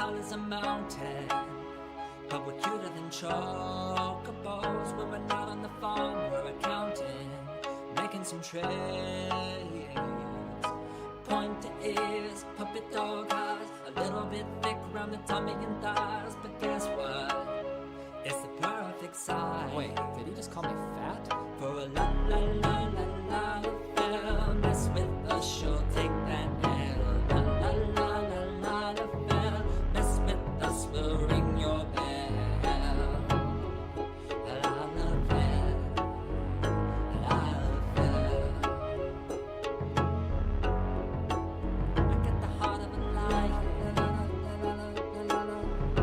tall as a mountain, but we're cuter than chocobos. We're not on the farm, we're accounting, making some trades. Point to ears, puppet dog eyes, a little bit thick around the tummy and thighs. But guess what? It's the perfect size. Wait, did he just call me fat? For a la la la la la affair. Mess with us, she'll take that L. La la la la la affair. Mess with us, we'll ring your bell. La la affair. La affair. I get the heart of a lion. La la la la la la la. I get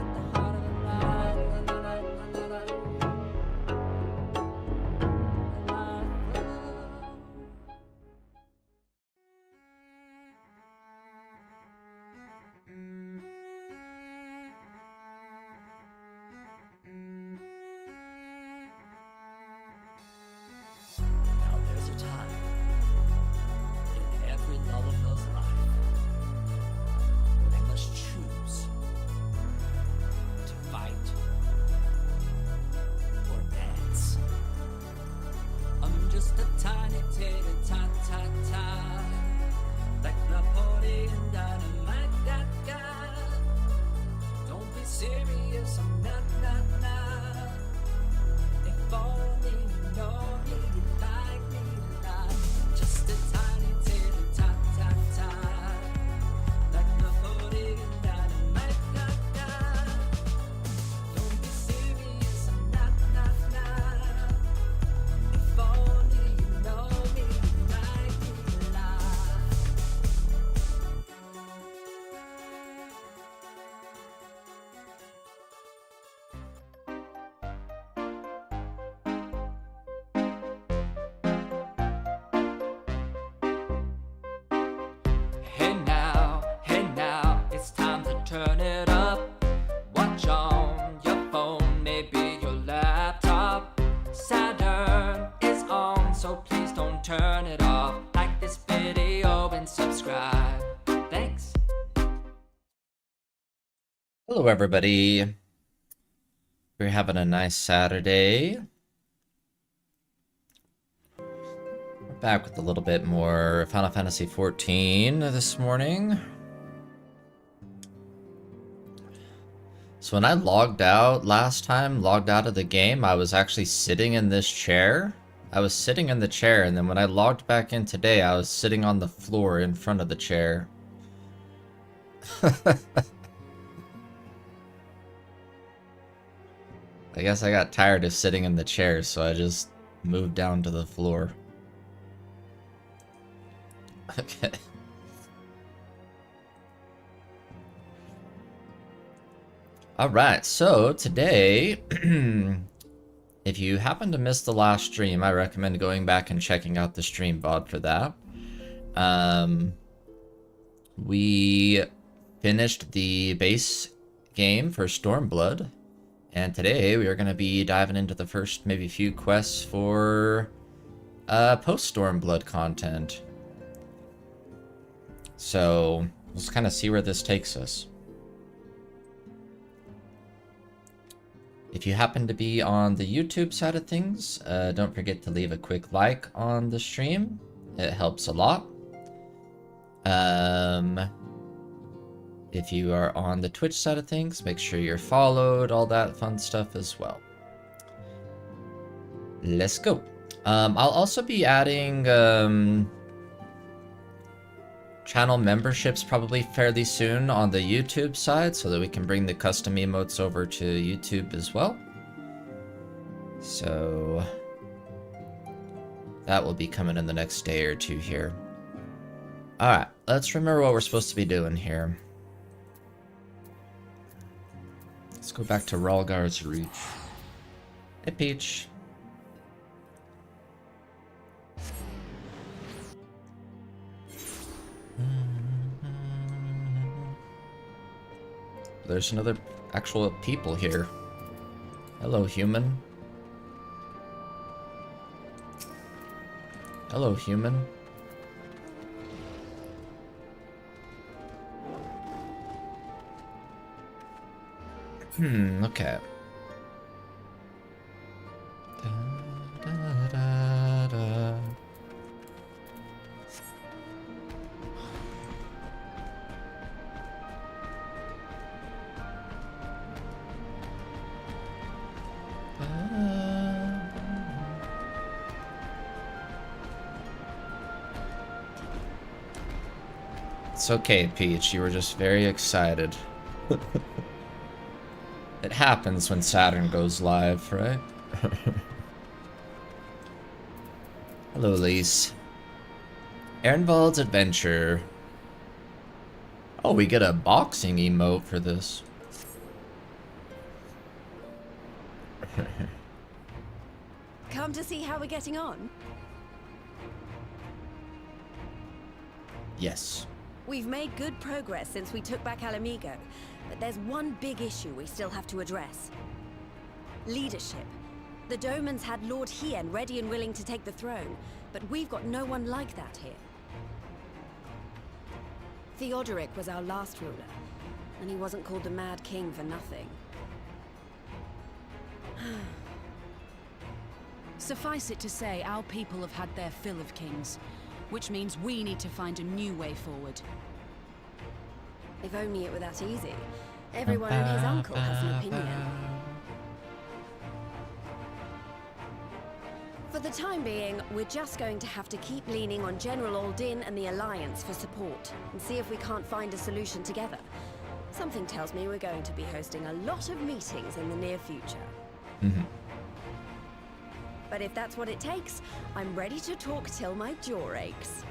the heart of a lion. La la la la la la. Now there's a time in every lover's life when they must choose to fight or dance. I'm just a tiny ta-ta-ta, like Napoleon Dynamite, that guy. Don't be serious, I'm not. If only you know me, you like me a lot. Just a tiny ta-ta-ta, like Napoleon Dynamite, that guy. Don't be serious, I'm not. If only you know me, you like me a lot. Hey now, it's time to turn it up. Watch on your phone, maybe your laptop. Saturn is on, so please don't turn it off. Like this video and subscribe. Thanks. Hello, everybody. We're having a nice Saturday. We're back with a little bit more Final Fantasy XIV this morning. So when I logged out last time, logged out of the game, I was actually sitting in this chair. I was sitting in the chair, and then when I logged back in today, I was sitting on the floor in front of the chair. I guess I got tired of sitting in the chair, so I just moved down to the floor. Okay. Alright, so today, if you happen to miss the last stream, I recommend going back and checking out the stream VOD for that. We finished the base game for Stormblood. And today we are going to be diving into the first maybe few quests for post-Stormblood content. So let's kind of see where this takes us. If you happen to be on the YouTube side of things, don't forget to leave a quick like on the stream. It helps a lot. If you are on the Twitch side of things, make sure you're followed, all that fun stuff as well. Let's go. I'll also be adding channel memberships probably fairly soon on the YouTube side so that we can bring the custom emotes over to YouTube as well. So that will be coming in the next day or two here. Alright, let's remember what we're supposed to be doing here. Let's go back to Ralgar's Reach. Hey, Peach. There's another actual people here. Hello, human. Hello, human. Okay. Da, da, da. It's okay, Peach. You were just very excited. It happens when Saturn goes live, right? Hello, Lise. Ehrenwald's Adventure. Oh, we get a boxing emote for this. Come to see how we're getting on? Yes. We've made good progress since we took back Alamigo, but there's one big issue we still have to address. Leadership. The Domans had Lord Hien ready and willing to take the throne, but we've got no one like that here. Theodoric was our last ruler, and he wasn't called the Mad King for nothing. Suffice it to say, our people have had their fill of kings, which means we need to find a new way forward. If only it were that easy. Everyone and his uncle has an opinion. For the time being, we're just going to have to keep leaning on General Aldin and the Alliance for support, and see if we can't find a solution together. Something tells me we're going to be hosting a lot of meetings in the near future. But if that's what it takes, I'm ready to talk till my jaw aches.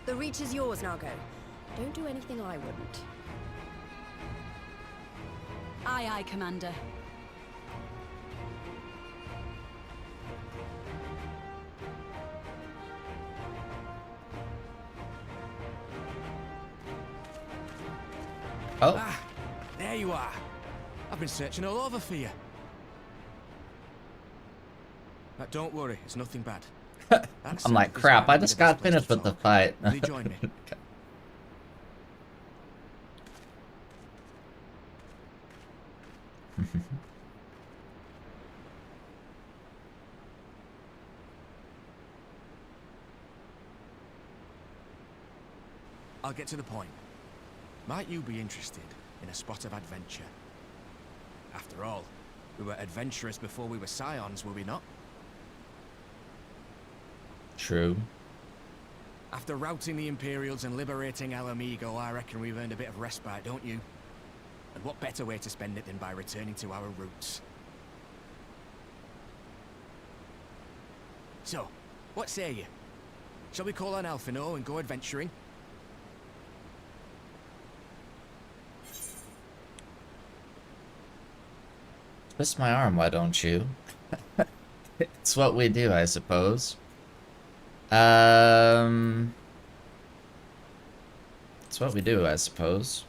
The Reach is yours, Nago. Don't do anything I wouldn't. Aye, aye, Commander. Oh. Ah, there you are. I've been searching all over for you. But don't worry, it's nothing bad. I'm like, crap, I just got finished with the fight. Will you join me? I'll get to the point. Might you be interested in a spot of adventure? After all, we were adventurous before we were scions, were we not? True. After routing the Imperials and liberating Alamigo, I reckon we've earned a bit of respite, don't you? And what better way to spend it than by returning to our roots? So, what say you? Shall we call on Alphino and go adventuring? Twist my arm, why don't you? It's what we do, I suppose. It's what we do, I suppose.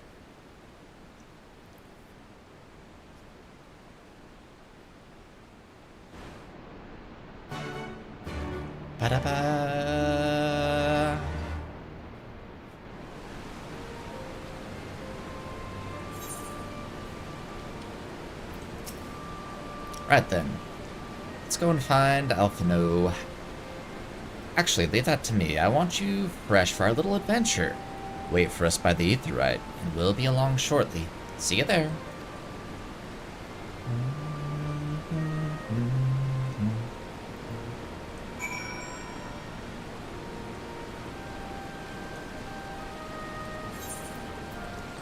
Ba-da-ba. Right then. Let's go and find Alphino. Actually, leave that to me. I want you fresh for our little adventure. Wait for us by the Aetheryte, and we'll be along shortly. See you there.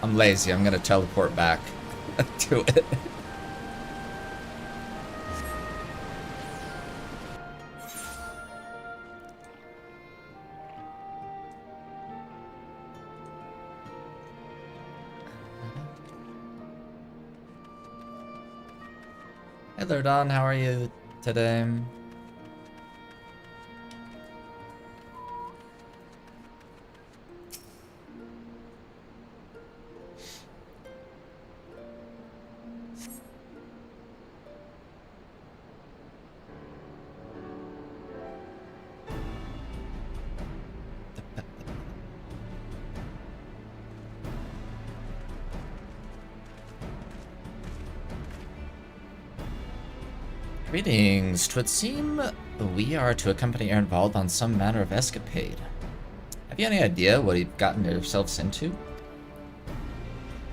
I'm lazy. I'm gonna teleport back to it. Hello, Don. How are you today? Greetings. 'Twould seem we are to accompany Ernvald on some manner of escapade. Have you any idea what you've gotten yourselves into?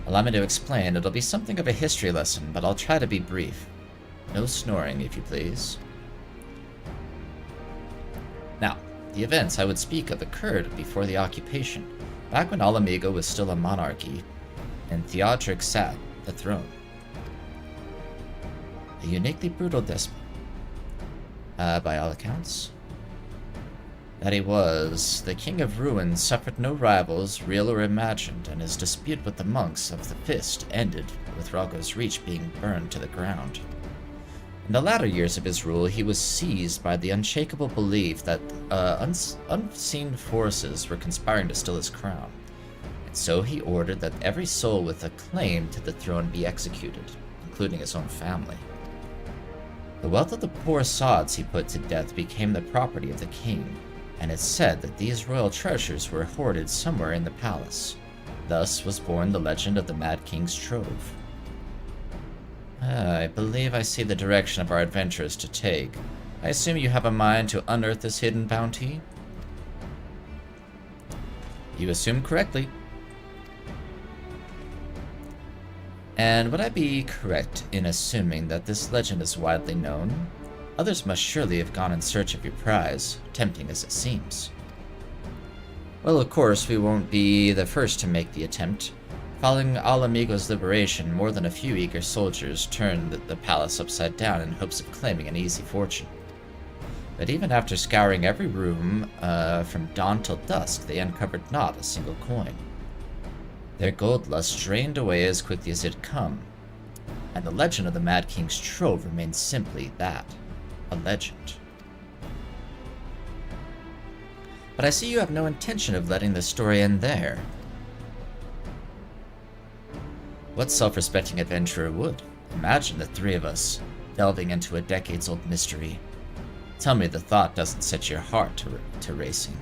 Allow me to explain. It'll be something of a history lesson, but I'll try to be brief. No snoring, if you please. Now, the events I would speak of occurred before the occupation, back when Ala Mhigo was still a monarchy, and Theodric sat the throne. A uniquely brutal despot, by all accounts. That he was, the King of Ruin suffered no rivals, real or imagined, and his dispute with the monks of the Fist ended with Ralgo's Reach being burned to the ground. In the latter years of his rule, he was seized by the unshakable belief that unseen forces were conspiring to steal his crown, and so he ordered that every soul with a claim to the throne be executed, including his own family. The wealth of the poor sods he put to death became the property of the king, and it's said that these royal treasures were hoarded somewhere in the palace. Thus was born the legend of the Mad King's Trove. I believe I see the direction of our adventurers to take. I assume you have a mind to unearth this hidden bounty? You assume correctly. And would I be correct in assuming that this legend is widely known? Others must surely have gone in search of your prize, tempting as it seems. Well, of course, we won't be the first to make the attempt. Following Ala Mhigo's liberation, more than a few eager soldiers turned the palace upside down in hopes of claiming an easy fortune. But even after scouring every room from dawn till dusk, they uncovered not a single coin. Their gold lust drained away as quickly as it had come, and the legend of the Mad King's Trove remains simply that, a legend. But I see you have no intention of letting the story end there. What self-respecting adventurer would? Imagine the three of us delving into a decades-old mystery. Tell me the thought doesn't set your heart to racing.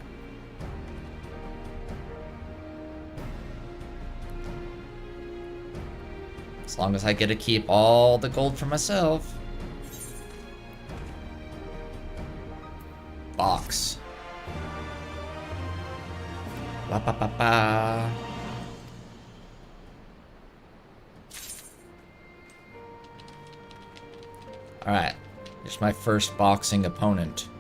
As long as I get to keep all the gold for myself. Box. Ba ba ba ba. Alright, here's my first boxing opponent.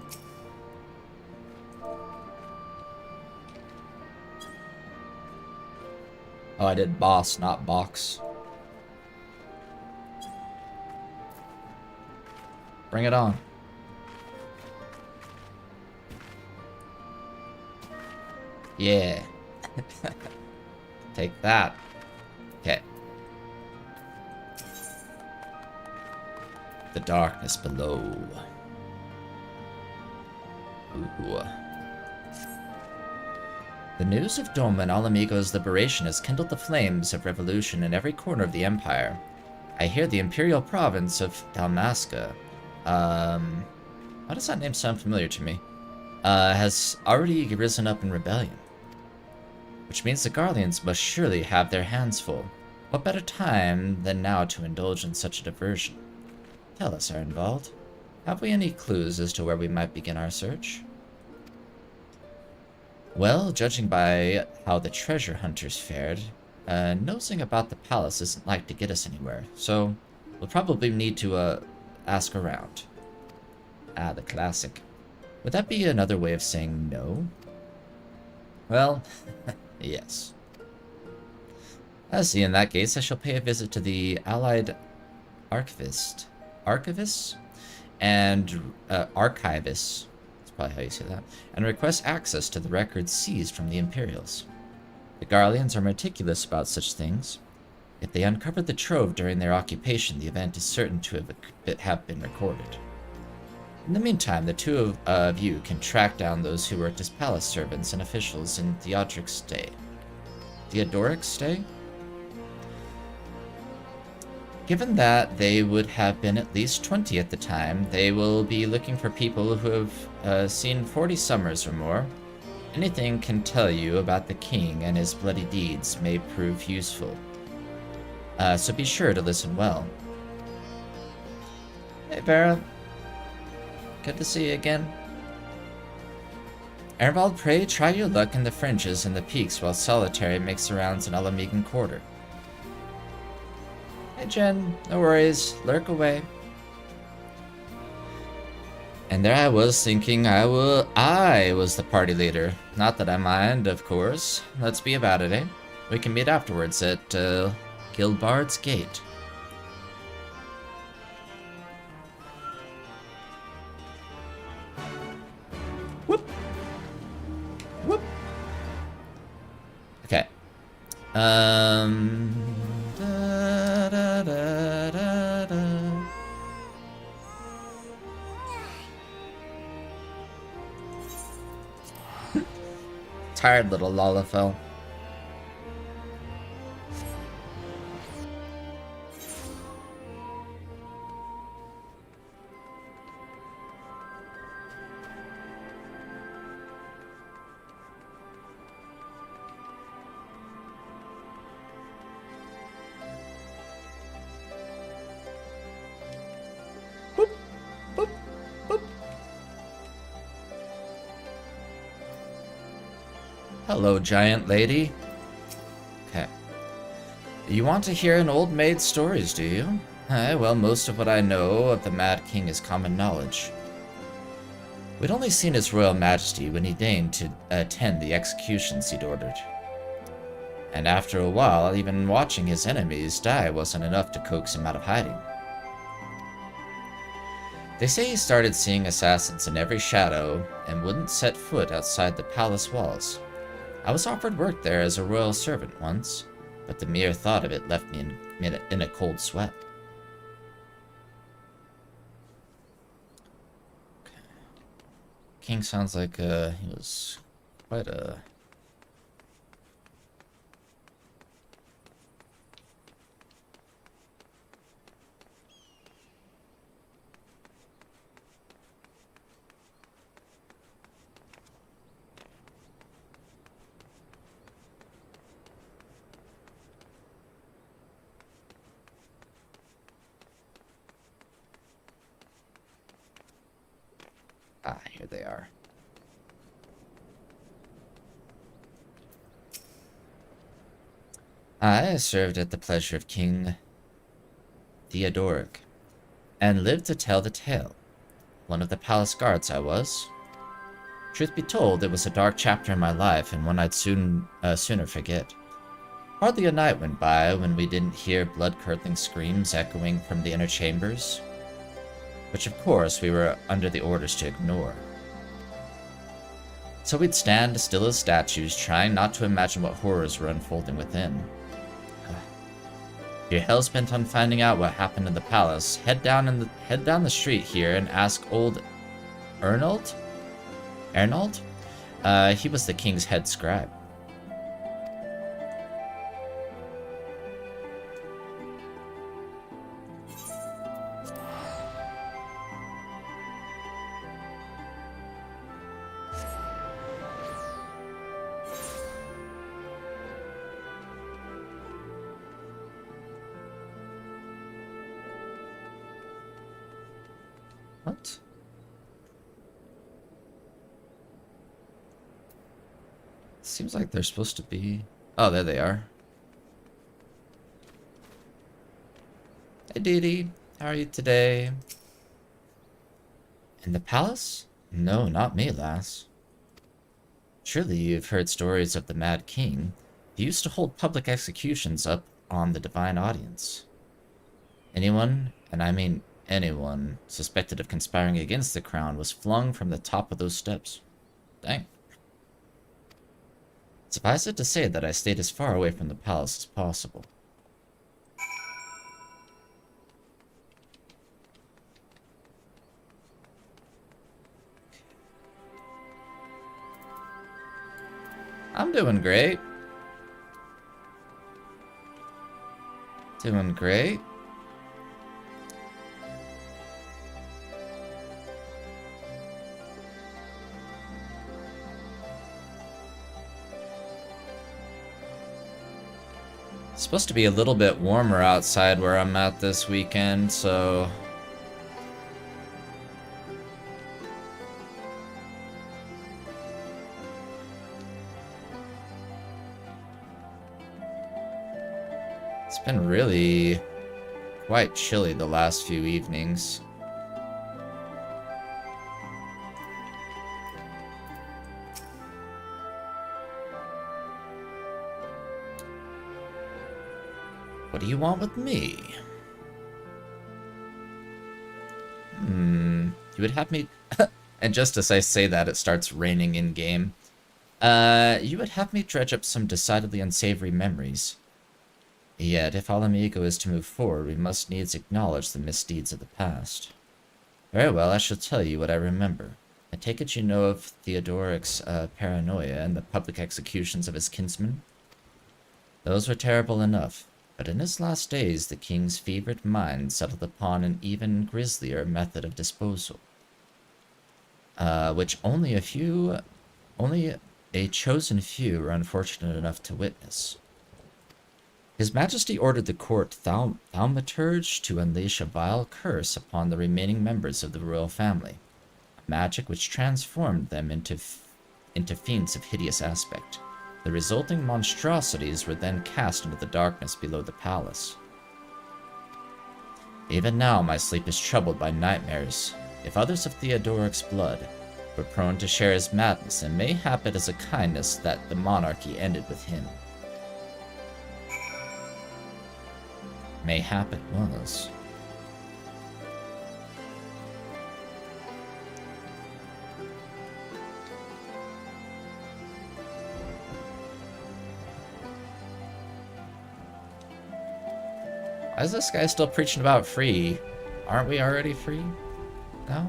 Oh, I did boss, not box. Bring it on. Yeah. Take that. Okay. The darkness below. Ooh. The news of Doma and Ala Mhigo's liberation has kindled the flames of revolution in every corner of the Empire. I hear the imperial province of Dalmasca, why does that name sound familiar to me? Has already risen up in rebellion. Which means the Garleans must surely have their hands full. What better time than now to indulge in such a diversion? Tell us, Ernvald, have we any clues as to where we might begin our search? Well, judging by how the treasure hunters fared, nosing about the palace isn't like to get us anywhere, so we'll probably need to, ask around. Ah, the classic. Would that be another way of saying no? Well, yes. I see, in that case, I shall pay a visit to the Allied Archivists, and Archivists, that's probably how you say that, and request access to the records seized from the Imperials. The Garleans are meticulous about such things. If they uncovered the trove during their occupation, the event is certain to have been recorded. In the meantime, the two of you can track down those who worked as palace servants and officials in Theodoric's day. Given that they would have been at least 20 at the time, they will be looking for people who have seen 40 summers or more. Anything can tell you about the king and his bloody deeds may prove useful. So be sure to listen well. Hey, Vera. Good to see you again. Ervald, pray try your luck in the fringes and the peaks while Solitary makes the rounds in Alamegan Quarter. Hey Jen, no worries, lurk away. And there I was thinking I was the party leader. Not that I mind, of course. Let's be about it, eh? We can meet afterwards at Gilbard's Gate. Whoop. Whoop. Okay. Da, da, da, da, da. Tired little Lalafell. Hello, giant lady. Okay. You want to hear an old maid's stories, do you? Well, most of what I know of the Mad King is common knowledge. We'd only seen His Royal Majesty when he deigned to attend the executions he'd ordered. And after a while, even watching his enemies die wasn't enough to coax him out of hiding. They say he started seeing assassins in every shadow and wouldn't set foot outside the palace walls. I was offered work there as a royal servant once, but the mere thought of it left me in a cold sweat. Okay. King sounds like he was quite a... Ah, here they are. I served at the pleasure of King Theodoric, and lived to tell the tale. One of the palace guards I was. Truth be told, it was a dark chapter in my life, and one I'd sooner forget. Hardly a night went by when we didn't hear blood-curdling screams echoing from the inner chambers, which of course we were under the orders to ignore. So we'd stand still as statues, trying not to imagine what horrors were unfolding within. If you're hellbent on finding out what happened in the palace, head down the street here and ask old Ernold? Ernold? He was the king's head scribe. What? Seems like they're supposed to be... Oh, there they are. Hey, Dee Dee. How are you today? In the palace? No, not me, lass. Surely you've heard stories of the Mad King. He used to hold public executions up on the divine audience. Anyone, and I mean anyone, suspected of conspiring against the crown was flung from the top of those steps. Dang. Suffice it to say that I stayed as far away from the palace as possible. I'm doing great. Doing great. It's supposed to be a little bit warmer outside where I'm at this weekend, so It's been really quite chilly the last few evenings. What do you want with me? You would have me... And just as I say that, it starts raining in-game. You would have me dredge up some decidedly unsavory memories. Yet, if Ala Mhigo is to move forward, we must needs acknowledge the misdeeds of the past. Very well, I shall tell you what I remember. I take it you know of Theodoric's paranoia and the public executions of his kinsmen? Those were terrible enough, but in his last days the king's fevered mind settled upon an even grislier method of disposal, which only a chosen few were unfortunate enough to witness. His Majesty ordered the court thaumaturge to unleash a vile curse upon the remaining members of the royal family, a magic which transformed them into fiends of hideous aspect. The resulting monstrosities were then cast into the darkness below the palace. Even now my sleep is troubled by nightmares. If others of Theodoric's blood were prone to share his madness, and mayhap it is a kindness that the monarchy ended with him. Mayhap it was. Why is this guy still preaching about free? Aren't we already free? No?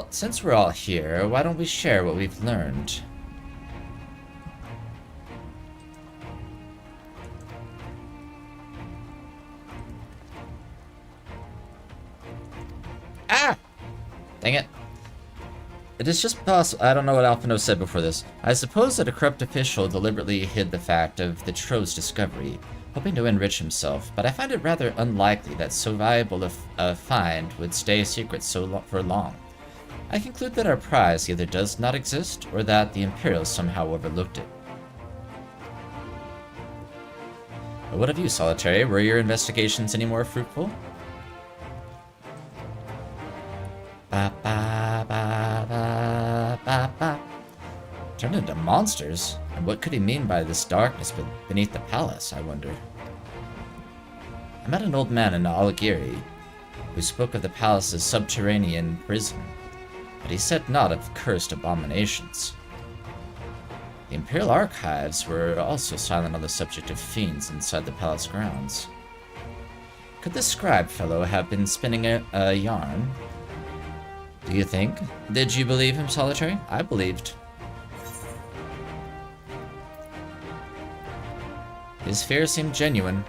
Since we're all here, why don't we share what we've learned? Ah! Dang it. It is just possible. I don't know what Alphino said before this. I suppose that a corrupt official deliberately hid the fact of the trove's discovery, hoping to enrich himself, but I find it rather unlikely that so valuable a find would stay a secret for long. I conclude that our prize either does not exist, or that the Imperials somehow overlooked it. But what of you, Solitary? Were your investigations any more fruitful? Ba ba ba ba ba ba. Turned into monsters? And what could he mean by this darkness beneath the palace, I wonder? I met an old man in Algieri who spoke of the palace's subterranean prison, but he said naught of cursed abominations. The Imperial archives were also silent on the subject of fiends inside the palace grounds. Could this scribe fellow have been spinning a yarn? Do you think? Did you believe him, Solitary? I believed. His fear seemed genuine.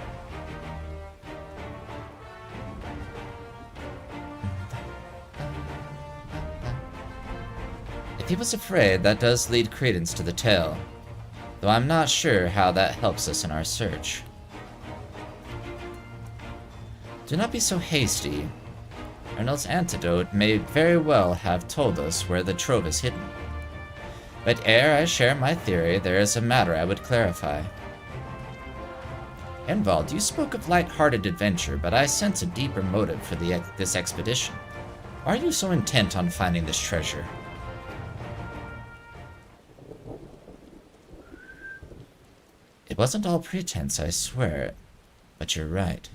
If he was afraid, that does lead credence to the tale, though I'm not sure how that helps us in our search. Do not be so hasty. Arnold's antidote may very well have told us where the trove is hidden. But ere I share my theory, there is a matter I would clarify. Envald, you spoke of light-hearted adventure, but I sense a deeper motive for this expedition. Why are you so intent on finding this treasure? It wasn't all pretense, I swear, but you're right.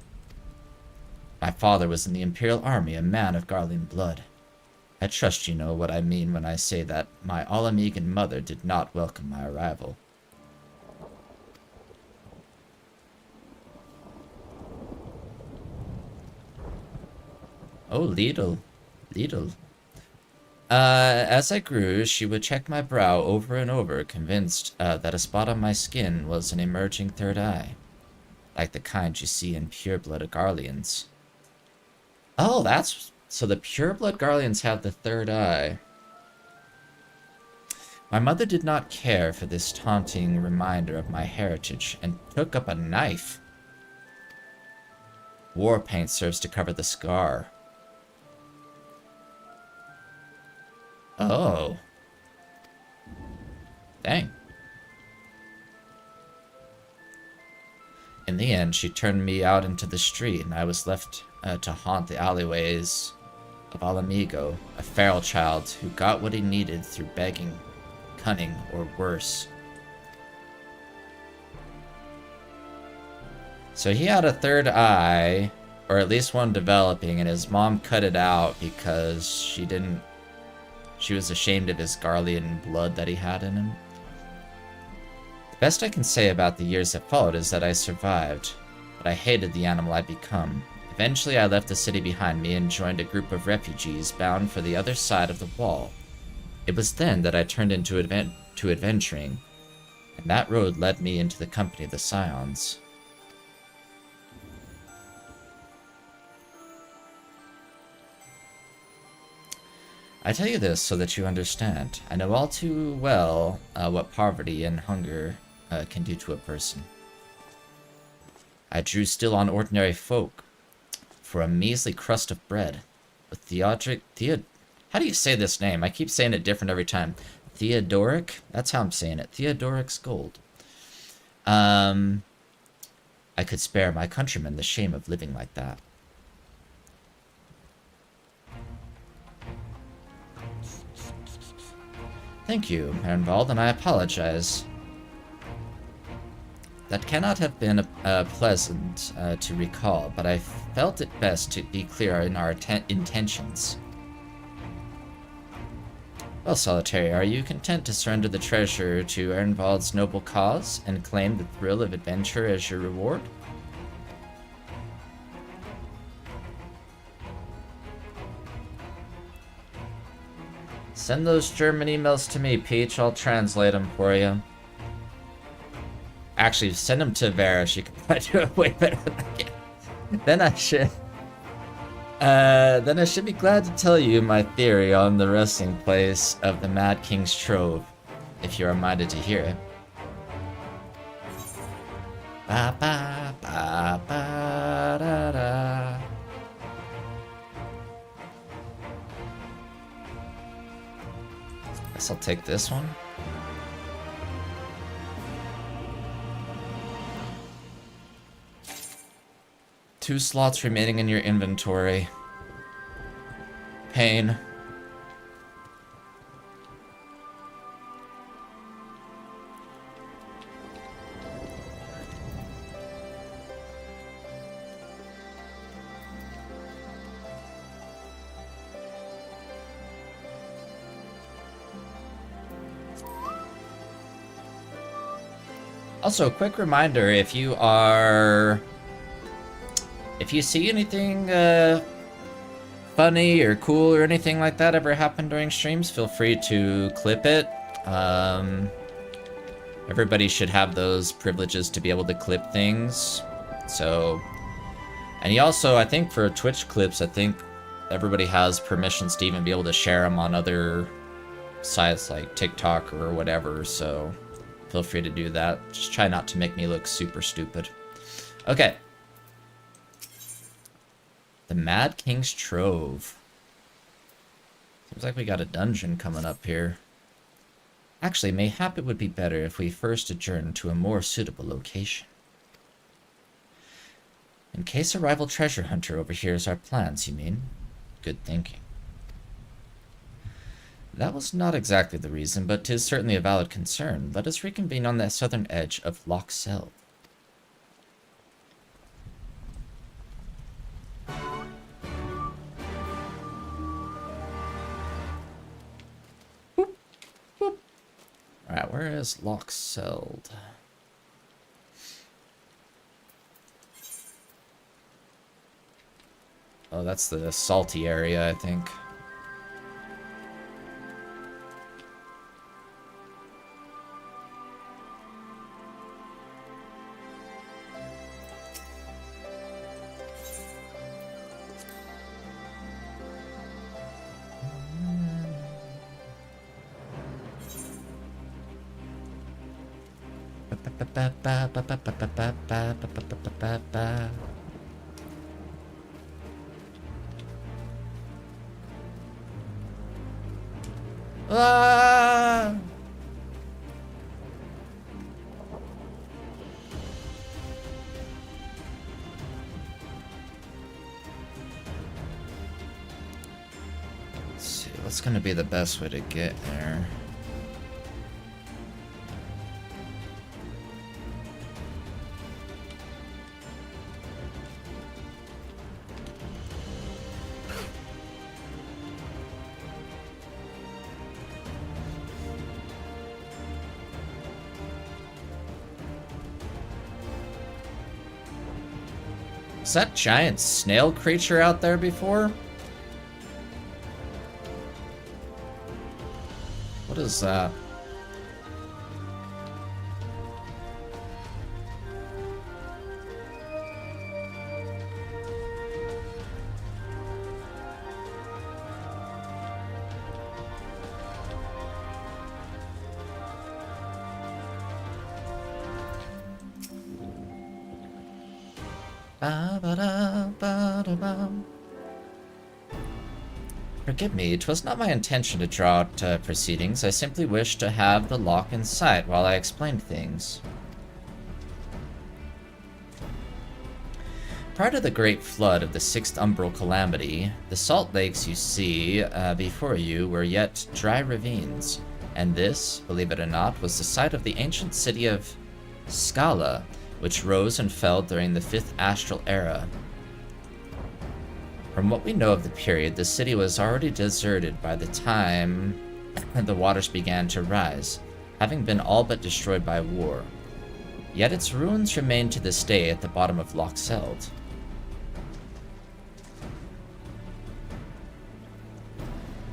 My father was in the Imperial Army, a man of Garlean blood. I trust you know what I mean when I say that my Ala Mhigan mother did not welcome my arrival. Oh, Lidl. Lidl. As I grew, she would check my brow over and over, convinced that a spot on my skin was an emerging third eye, like the kind you see in pure-blooded Garleans. Oh, that's... So the pure-blood Garleans have the third eye. My mother did not care for this taunting reminder of my heritage and took up a knife. War paint serves to cover the scar. Oh. Dang. In the end, she turned me out into the street, and I was left to haunt the alleyways of Alamigo, a feral child who got what he needed through begging, cunning, or worse. So he had a third eye, or at least one developing, and his mom cut it out because she was ashamed of his Garlean blood that he had in him. The best I can say about the years that followed is that I survived, but I hated the animal I'd become. Eventually I left the city behind me and joined a group of refugees bound for the other side of the wall. It was then that I turned into adventuring, and that road led me into the company of the Scions. I tell you this so that you understand. I know all too well what poverty and hunger can do to a person. I drew still on ordinary folk for a measly crust of bread. With how do you say this name? I keep saying it different every time. Theodoric? That's how I'm saying it. Theodoric's gold. I could spare my countrymen the shame of living like that. Thank you, Ernvald, and I apologize. That cannot have been pleasant to recall, but I felt it best to be clear in our intentions. Well, Solitary, are you content to surrender the treasure to Ernvald's noble cause and claim the thrill of adventure as your reward? Send those German emails to me, Peach. I'll translate them for you. Actually, send them to Vera. She can probably do it way better than I can. Then I should be glad to tell you my theory on the resting place of the Mad King's Trove, if you are minded to hear it. Ba ba ba ba da da. Guess I'll take this one. Two slots remaining in your inventory. Pain. Also, quick reminder, if you see anything funny or cool or anything like that ever happen during streams, feel free to clip it. Everybody should have those privileges to be able to clip things. So, and you also, I think for Twitch clips, I think everybody has permissions to even be able to share them on other sites like TikTok or whatever, so feel free to do that. Just try not to make me look super stupid. Okay. The Mad King's Trove. Seems like we got a dungeon coming up here. Actually, mayhap it would be better if we first adjourn to a more suitable location. In case a rival treasure hunter overhears our plans, you mean? Good thinking. That was not exactly the reason, but 'tis certainly a valid concern. Let us reconvene on the southern edge of Loch Selv. Alright, where is Loch Selv? Oh, that's the salty area, I think. Ah! Let's see, what's gonna be the best way to get there? Is that giant snail creature out there before? What is that? Forgive me, 'twas not my intention to draw out proceedings. I simply wished to have the lock in sight while I explained things. Prior to the great flood of the Sixth Umbral Calamity, the salt lakes you see before you were yet dry ravines, and this, believe it or not, was the site of the ancient city of Scala, which rose and fell during the Fifth Astral Era. From what we know of the period, the city was already deserted by the time the waters began to rise, having been all but destroyed by war. Yet its ruins remain to this day at the bottom of Loch Seld.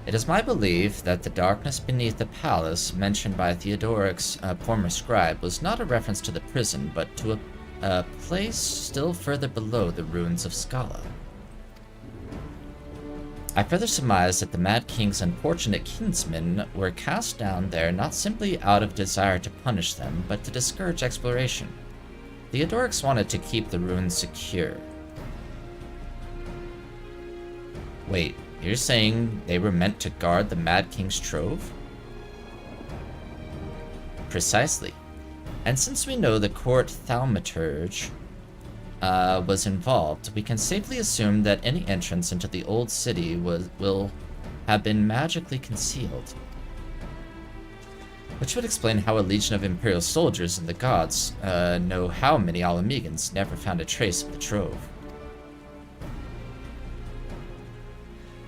It is my belief that the darkness beneath the palace mentioned by Theodoric's former scribe was not a reference to the prison, but to a place still further below the ruins of Scala. I further surmise that the Mad King's unfortunate kinsmen were cast down there not simply out of desire to punish them, but to discourage exploration. Theodoric's wanted to keep the ruins secure. Wait, you're saying they were meant to guard the Mad King's trove? Precisely. And since we know the court thaumaturge was involved, we can safely assume that any entrance into the old city will have been magically concealed. Which would explain how a legion of Imperial soldiers and the gods know how many Alamegans never found a trace of the trove.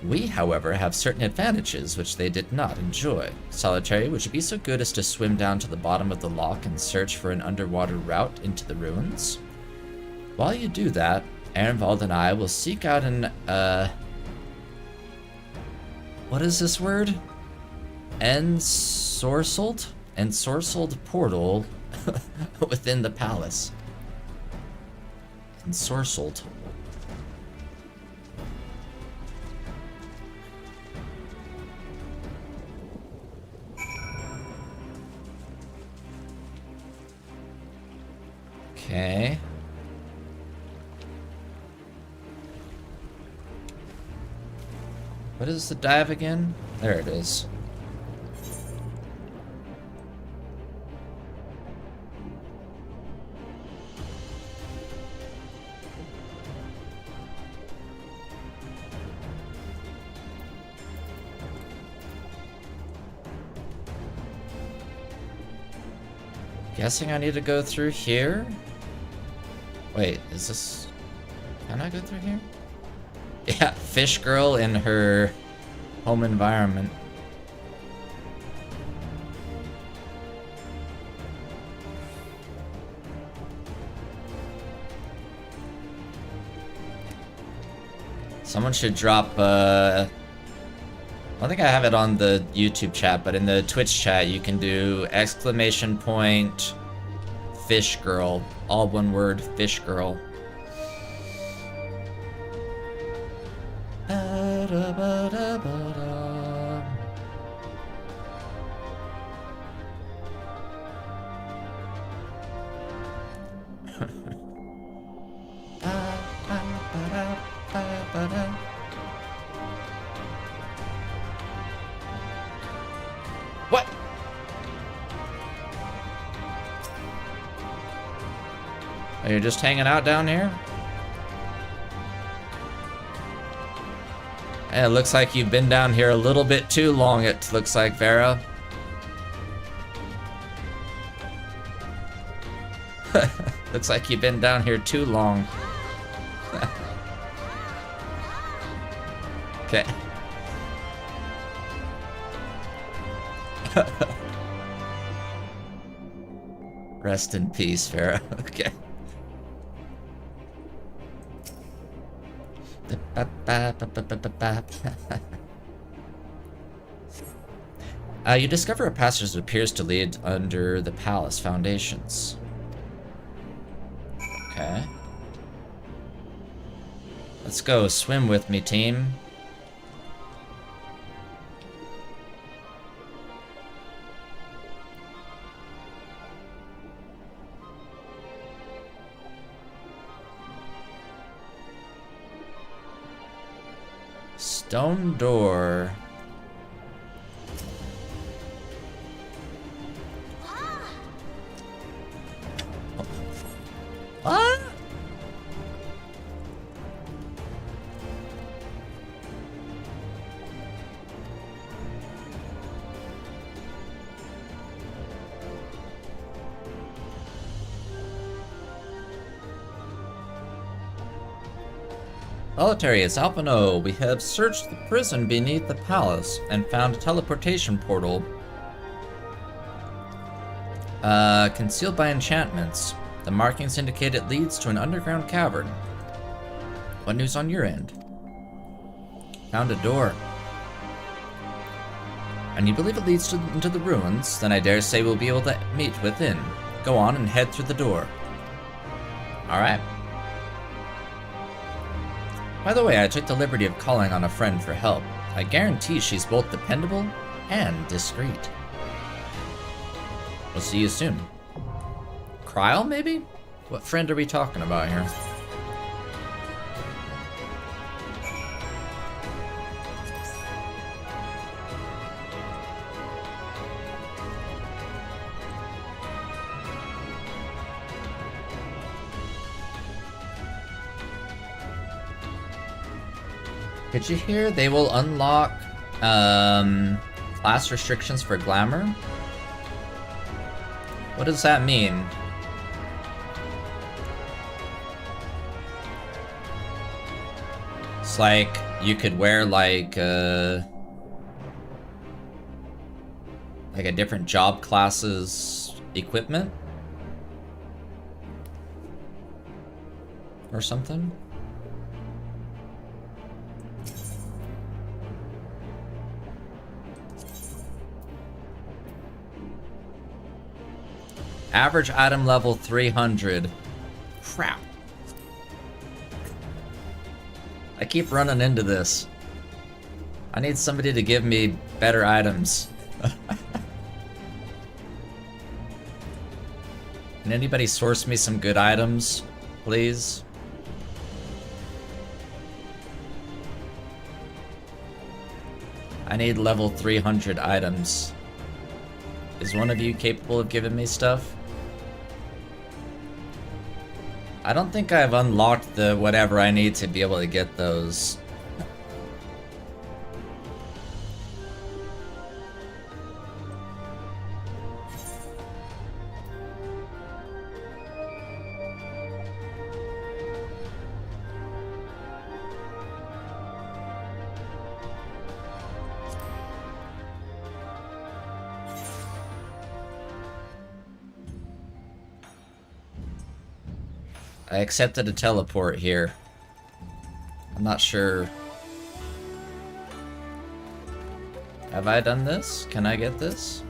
We, however, have certain advantages which they did not enjoy. Solitary, would you be so good as to swim down to the bottom of the loch and search for an underwater route into the ruins? While you do that, Ehrenwald and I will seek out an, what is this word? Ensorcelled portal within the palace. Ensorcelled. Okay. What is the dive again? There it is. Guessing I need to go through here? Wait, is this... Can I go through here? Yeah, fish girl in her home environment. Someone should drop, I don't think I have it on the YouTube chat, but in the Twitch chat you can do ! Fish girl. All one word, fish girl. What? Are you just hanging out down here? It looks like you've been down here a little bit too long, it looks like, Vera. Looks like you've been down here too long. Okay. Rest in peace, Farah. Okay. You discover a passage that appears to lead under the palace foundations. Okay. Let's go. Swim with me, team. Stone door. What? Solitary, it's Alpino. We have searched the prison beneath the palace and found a teleportation portal concealed by enchantments. The markings indicate it leads to an underground cavern. What news on your end? Found a door. And you believe it leads into the ruins? Then I dare say we'll be able to meet within. Go on and head through the door. Alright. By the way, I took the liberty of calling on a friend for help. I guarantee she's both dependable and discreet. We'll see you soon. Kryl, maybe? What friend are we talking about here? Did you hear they will unlock class restrictions for glamour? What does that mean? It's like you could wear like a different job class's equipment or something. Average item level 300. Crap. I keep running into this. I need somebody to give me better items. Can anybody source me some good items, please? I need level 300 items. Is one of you capable of giving me stuff? I don't think I've unlocked the whatever I need to be able to get those. I accepted a teleport here. I'm not sure. Have I done this? Can I get this?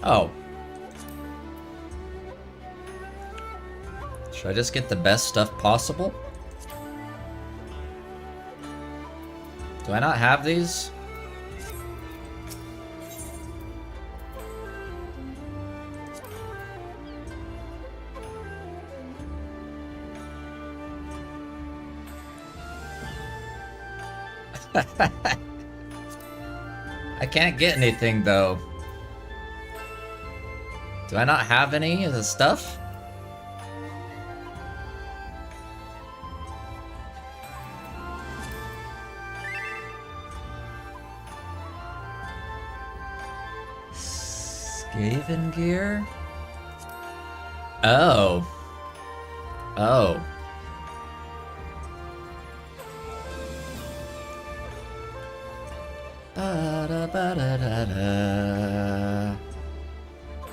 Oh. Should I just get the best stuff possible? Do I not have these? I can't get anything though. Do I not have any of the stuff? Skaven gear? Oh. Oh. Ba-da-ba-da-da-da.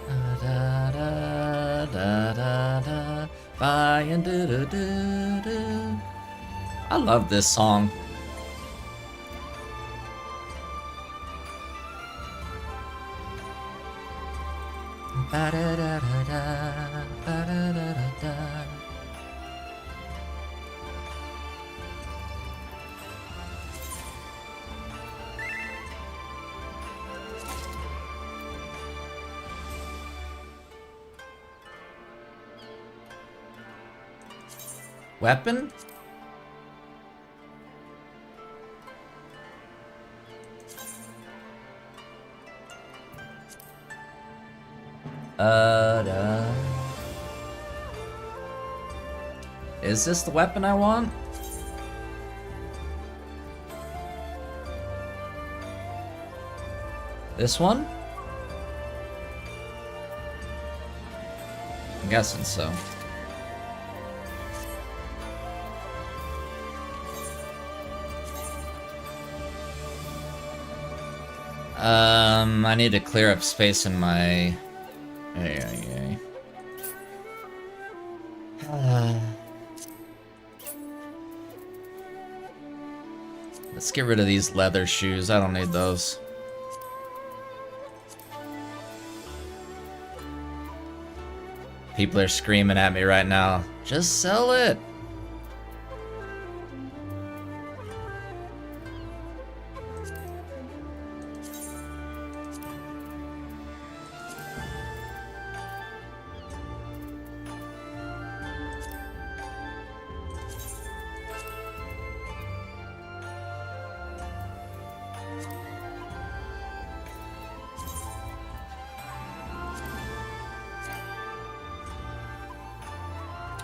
Da-da-da-da-da-da. Bye and do-do-do-do. I love this song. Ba-da-da-da-da, ba-da-da-da-da. Weapon? Is this the weapon I want? This one? I'm guessing so. I need to clear up space in my... Let's get rid of these leather shoes. I don't need those. People are screaming at me right now. Just sell it!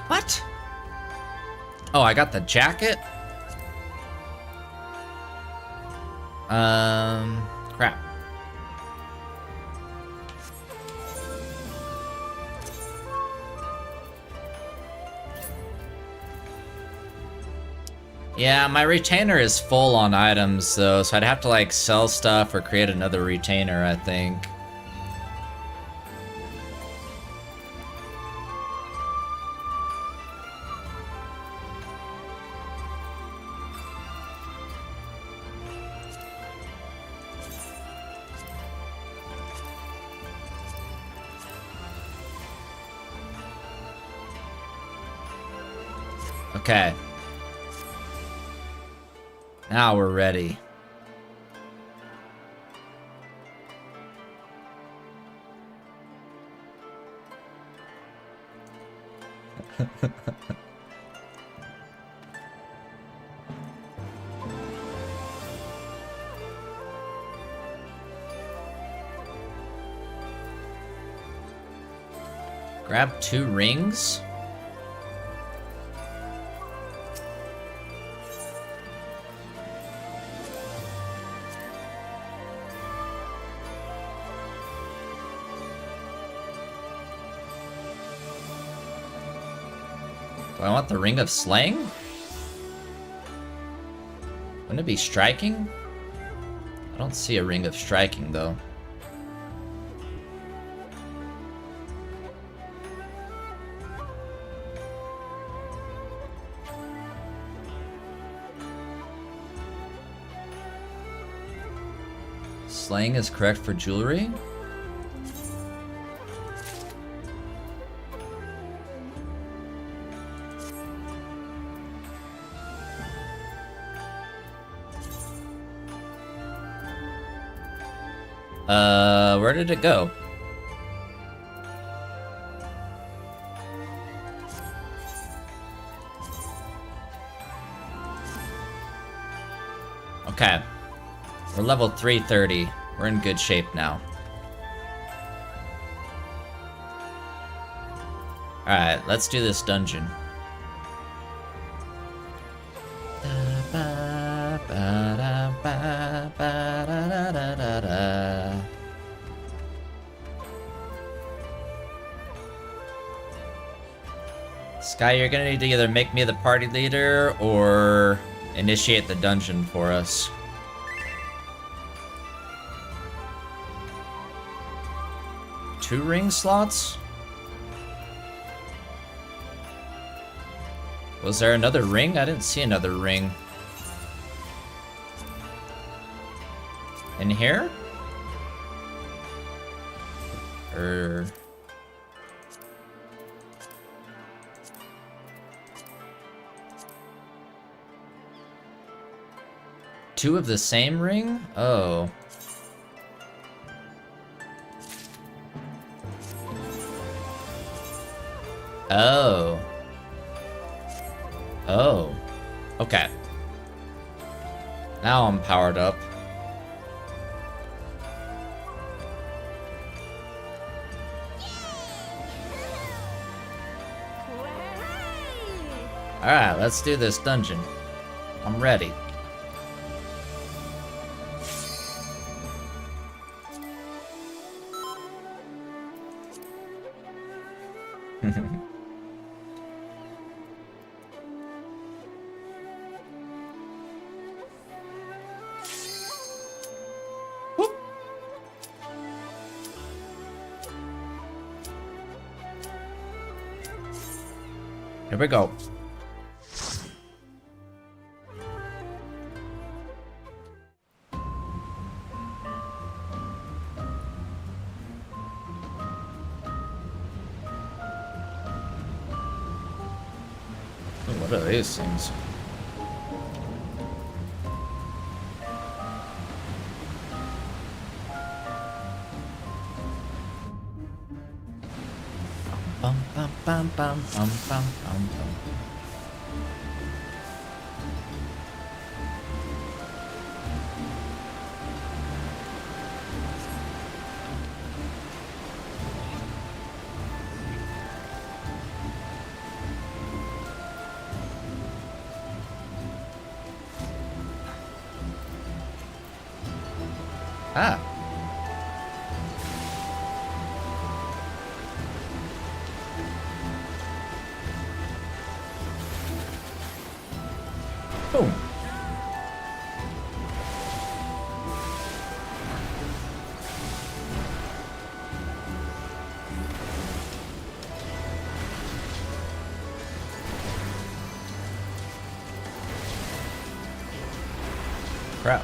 What? Oh, I got the jacket? Crap. Yeah, my retainer is full on items though, so I'd have to like sell stuff or create another retainer, I think. Okay. Now we're ready. Grab 2 rings. Do I want the Ring of Slaying? Wouldn't it be striking? I don't see a Ring of Striking though. Slaying is correct for jewelry. Where did it go? Okay. We're level 330. We're in good shape now. Alright, let's do this dungeon. Sky, you're gonna need to either make me the party leader or initiate the dungeon for us. Two ring slots? Was there another ring? I didn't see another ring. In here? Or... two of the same ring? Oh. Oh. Oh. Okay. Now I'm powered up. Alright, let's do this dungeon. I'm ready. Here we go. What are these things? Bum bum bum bum bum bum bum bum. Ah. Boom. Crap.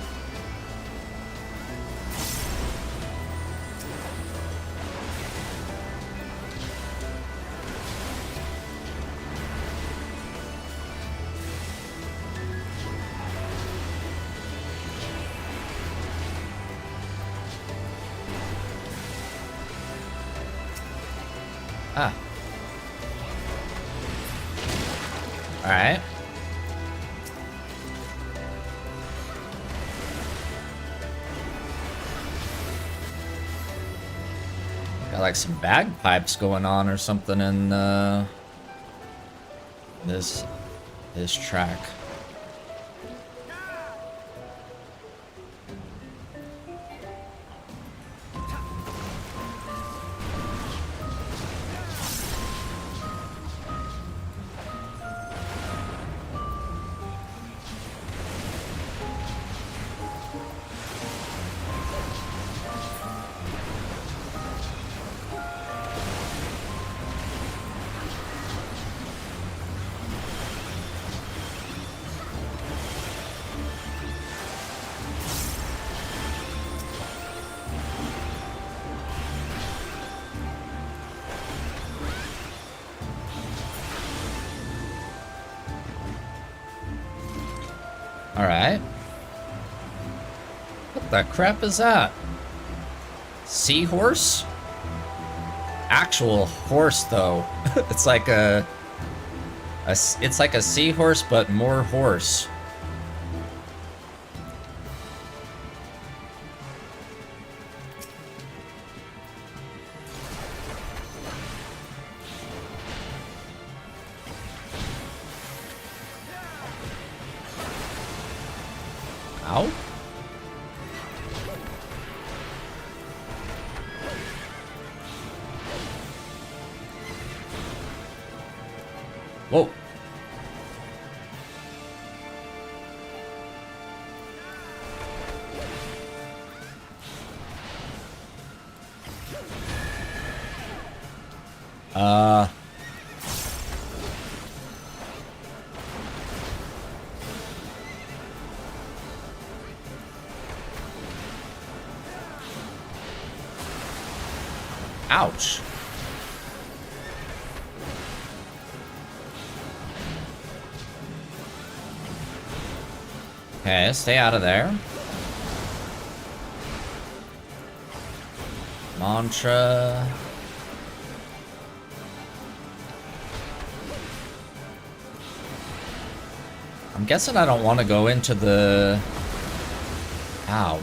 Ah. All right. Got like some bagpipes going on or something in this track. All right. What the crap is that? Seahorse? Actual horse, though. It's like it's like a seahorse, but more horse. Ow. Whoa. Ouch. Okay, stay out of there. Mantra. I'm guessing I don't want to go into the... Ow.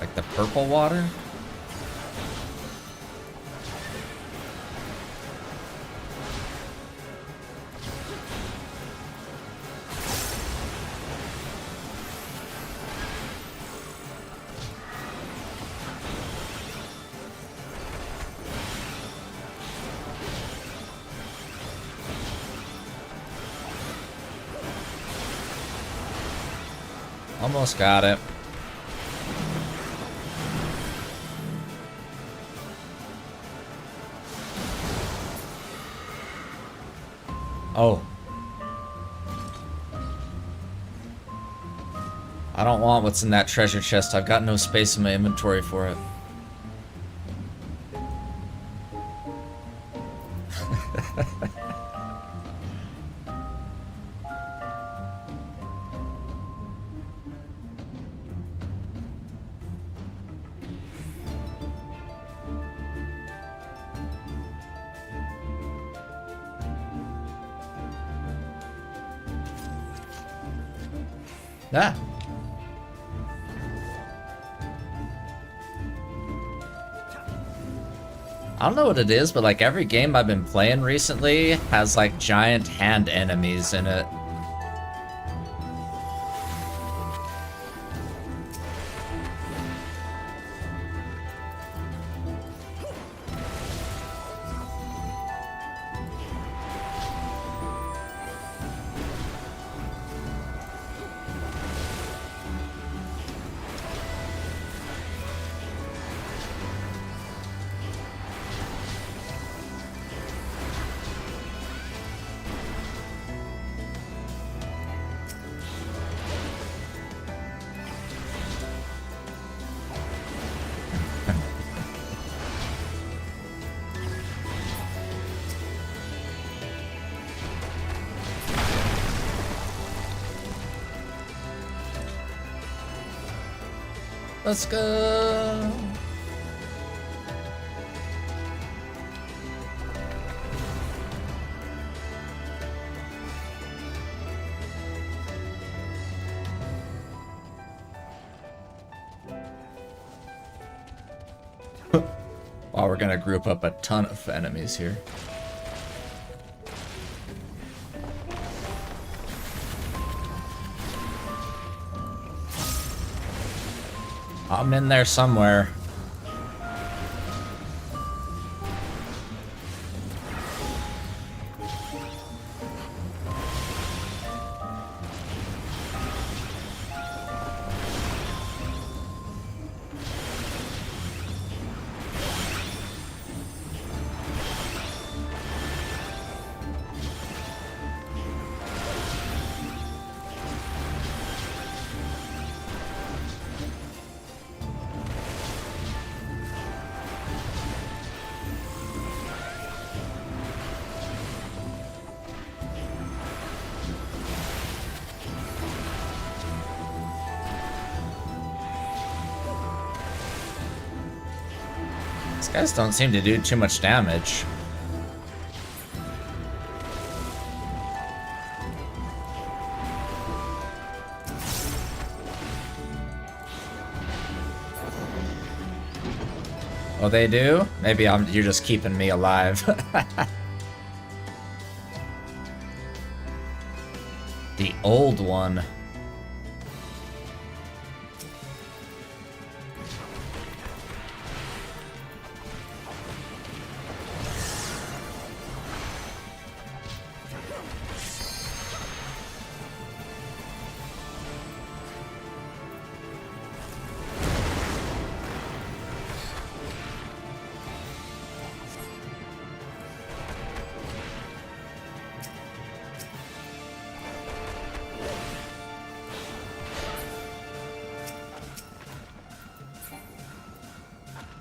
Like the purple water? Almost got it. Oh. I don't want what's in that treasure chest. I've got no space in my inventory for it. Ah. I don't know what it is, but like every game I've been playing recently has like giant hand enemies in it. Let's go. Wow, we're gonna group up a ton of enemies here. I'm in there somewhere. These guys don't seem to do too much damage. Oh, they do? Maybe you're just keeping me alive. old one.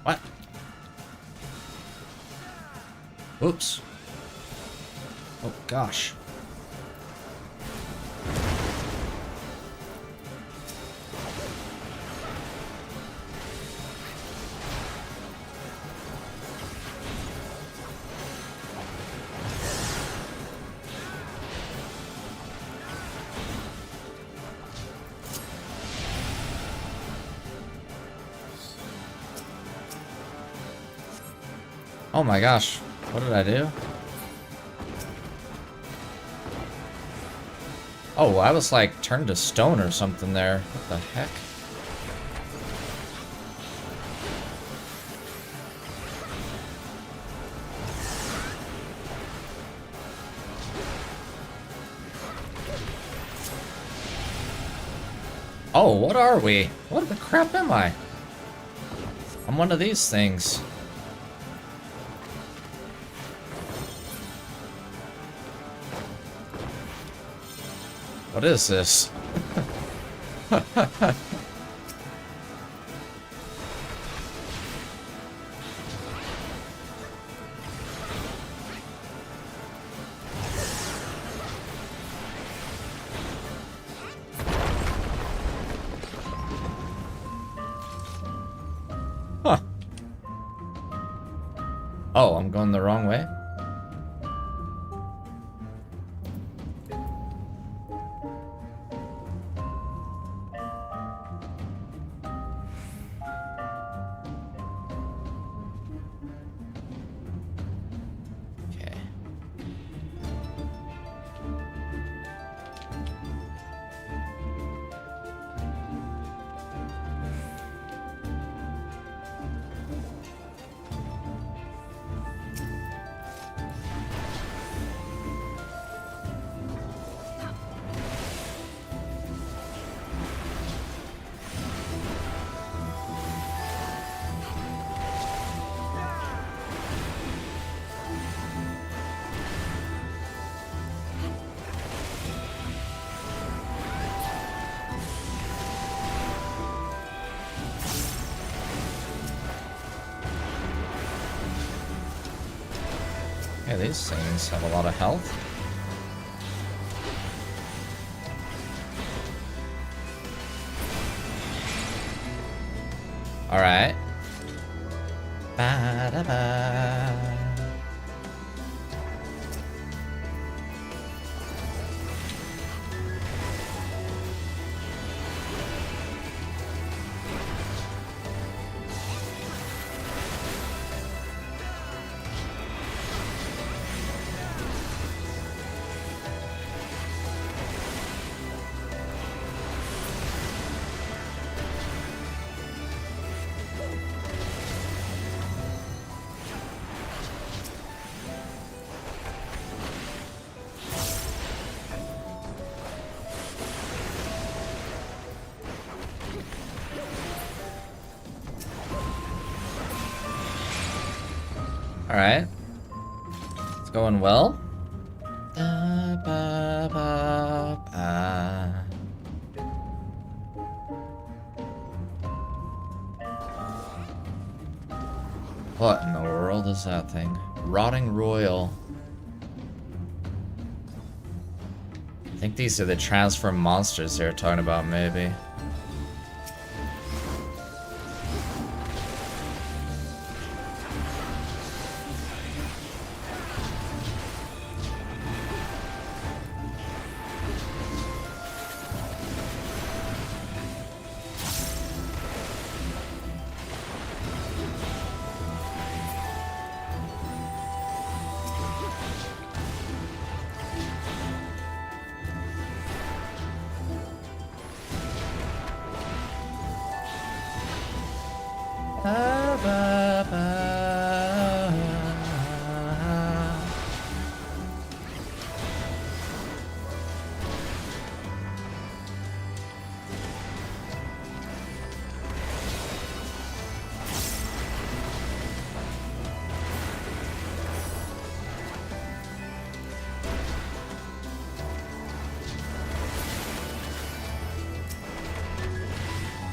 What? Oops. Oh gosh. Oh my gosh, what did I do? Oh, I was like turned to stone or something there. What the heck? Oh, what are we? What the crap am I? I'm one of these things. What is this? Huh. Oh, I'm going the wrong way? Yeah, these things have a lot of health. Alright. Ba-da-ba. Alright. It's going well. Da, ba, ba, ba. What in the world is that thing? Rotting Royal. I think these are the transform monsters they were talking about, maybe.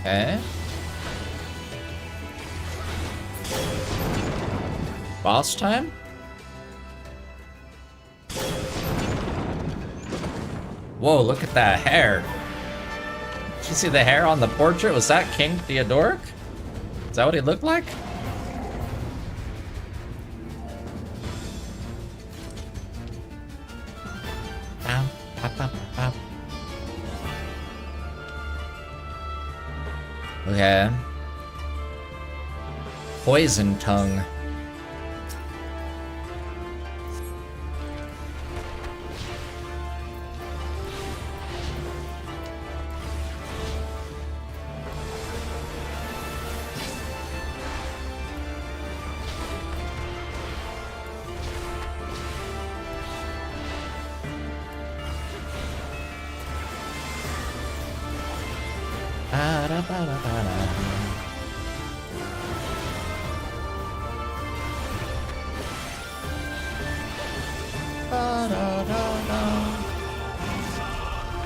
Okay. Boss time? Whoa, look at that hair. Did you see the hair on the portrait? Was that King Theodoric? Is that what he looked like? Bow, bow, bow, bow. Okay. Poison tongue.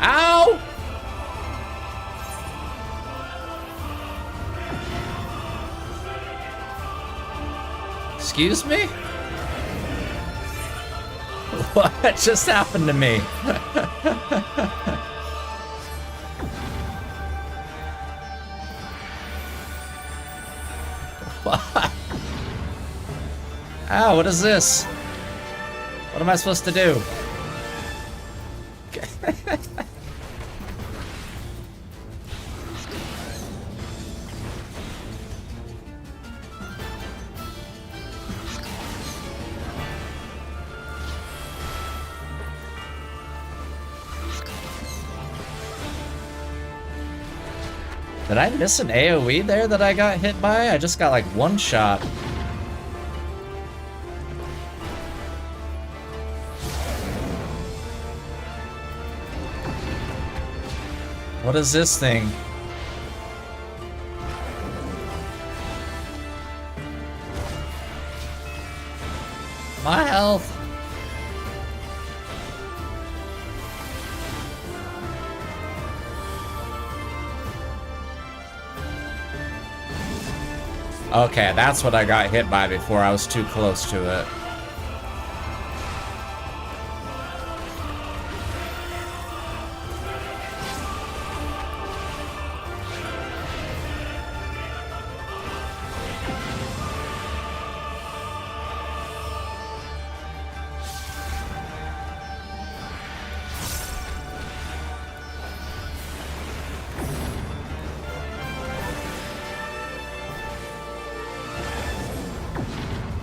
Ow! Excuse me? What just happened to me? What? Ow, what is this? What am I supposed to do? Did I miss an AoE there that I got hit by? I just got like one shot. What is this thing? My health. Okay, that's what I got hit by before. I was too close to it.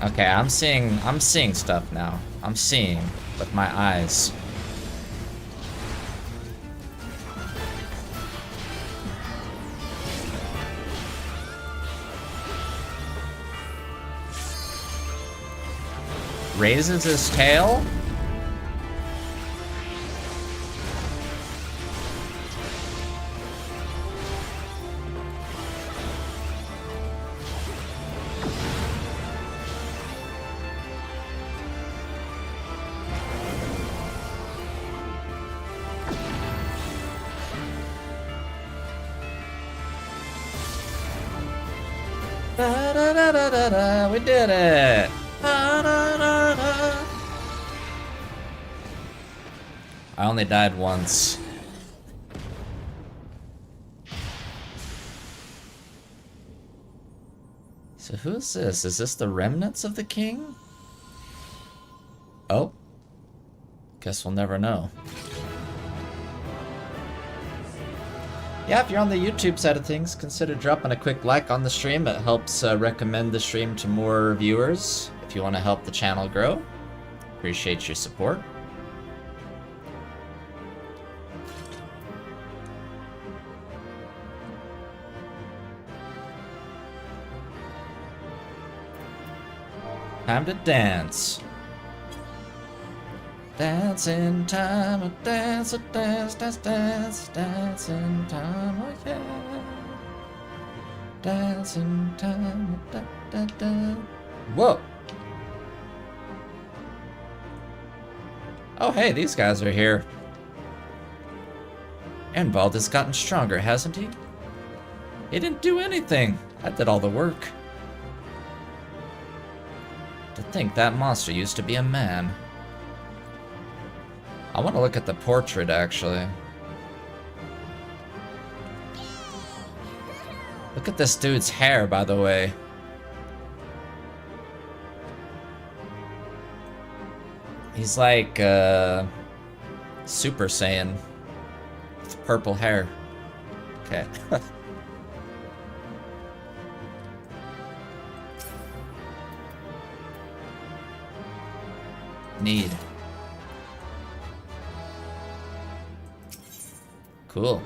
Okay, I'm seeing stuff now. I'm seeing with my eyes. Raises his tail? We did it! I only died once. So who's this? Is this the remnants of the king? Oh. Guess we'll never know. Yeah, if you're on the YouTube side of things, consider dropping a quick like on the stream. It helps recommend the stream to more viewers. If you want to help the channel grow, appreciate your support. Time to dance. Dancing time, a dance, dance, dancing time, oh yeah. Dancing time, da, da, da. Whoa. Oh hey, these guys are here. And Bald has gotten stronger, hasn't he? He didn't do anything. I did all the work. To think that monster used to be a man. I want to look at the portrait, actually. Look at this dude's hair, by the way. He's like, Super Saiyan. With purple hair. Okay. Need. Cool.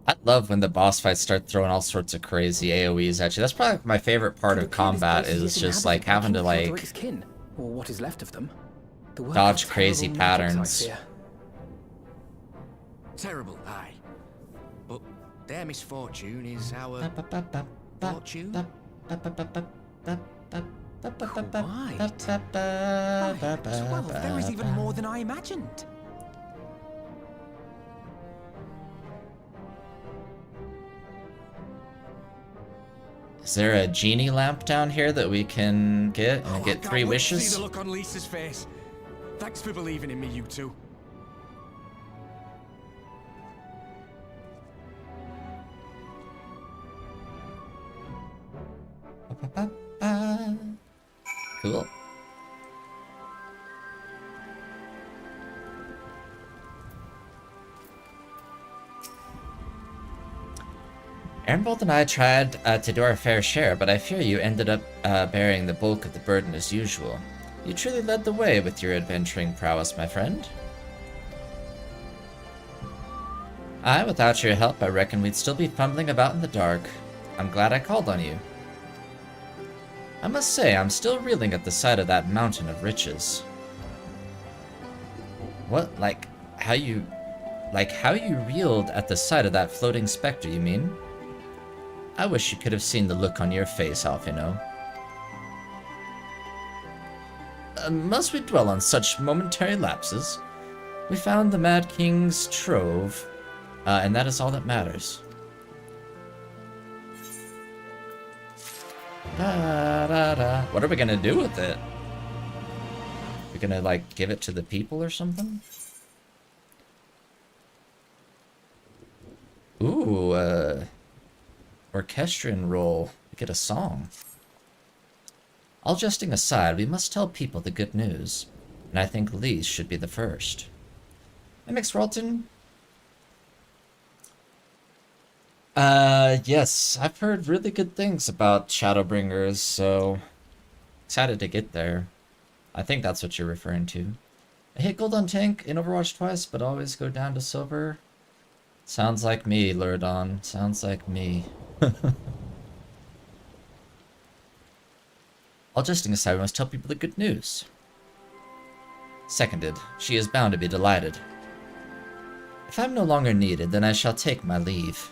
I love when the boss fights start throwing all sorts of crazy AoEs at you. That's probably my favorite part of combat, is just like having to like or what is left of them. The work dodge of crazy terrible magics, I patterns. fear. Terrible, aye. But their misfortune is our fortune. Quite. Well, there is even more than I imagined. Is there a genie lamp down here that we can get and get 3 See wishes? the look on Lisa's face. Thanks for believing in me, you two. Cool. Aaronbolt and I tried to do our fair share, but I fear you ended up bearing the bulk of the burden as usual. You truly led the way with your adventuring prowess, my friend. Without your help, I reckon we'd still be fumbling about in the dark. I'm glad I called on you. I must say, I'm still reeling at the sight of that mountain of riches. What, like how you reeled at the sight of that floating specter, you mean? I wish you could have seen the look on your face, Alfino. Must we dwell on such momentary lapses? We found the Mad King's trove, and that is all that matters. Da, da, da. What are we gonna do with it? We're gonna, like, give it to the people or something? Ooh, orchestrion roll. We get a song. All jesting aside, we must tell people the good news, and I think Lise should be the first. MX Ralton? Yes, I've heard really good things about Shadowbringers, so excited to get there. I think that's what you're referring to. I hit gold on tank in Overwatch twice, but always go down to silver. Sounds like me, Lurdon. Sounds like me. All jesting aside, we must tell people the good news. Seconded. She is bound to be delighted. If I'm no longer needed, then I shall take my leave.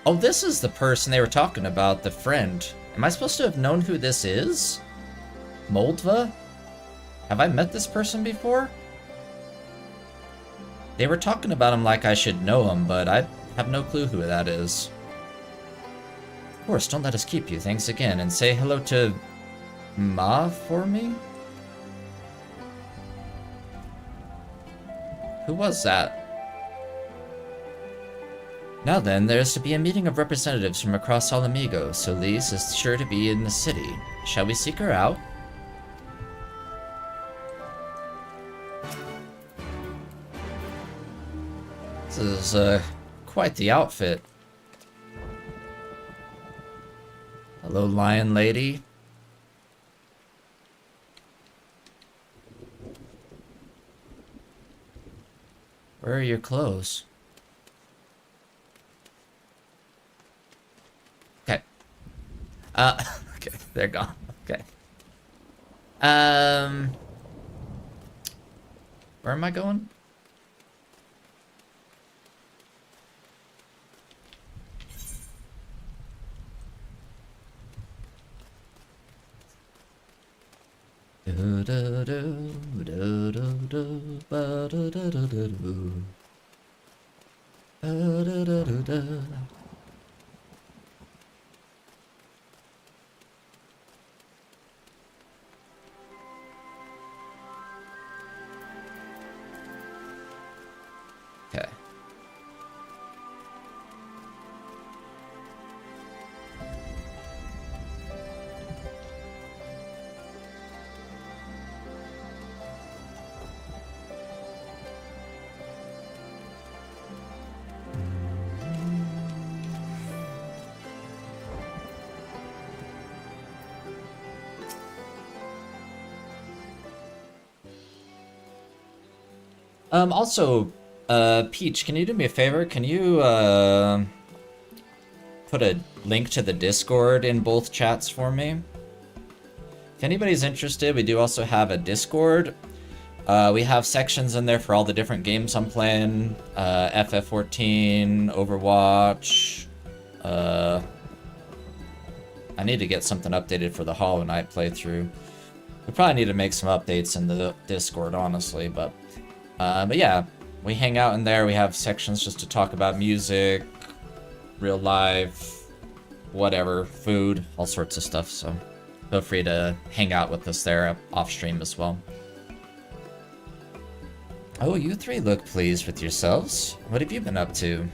Oh, this is the person they were talking about, the friend. Am I supposed to have known who this is? Moldva? Have I met this person before? They were talking about him like I should know him, but I have no clue who that is. Of course, don't let us keep you. Thanks again, and say hello to Ma for me? Who was that? Now then, there is to be a meeting of representatives from across all Amigo, so Lise is sure to be in the city. Shall we seek her out? This is, quite the outfit. Hello, lion lady. Where are your clothes? Okay. Okay, they're gone. Okay. Where am I going? Do, do, do, do, do, Okay. Also, Peach, can you do me a favor? Can you, put a link to the Discord in both chats for me? If anybody's interested, we do also have a Discord. We have sections in there for all the different games I'm playing. FF14, Overwatch. I need to get something updated for the Hollow Knight playthrough. We probably need to make some updates in the Discord, honestly, but yeah, we hang out in there. We have sections just to talk about music, real life, whatever, food, all sorts of stuff, so feel free to hang out with us there off stream as well. Oh, you three look pleased with yourselves. What have you been up to?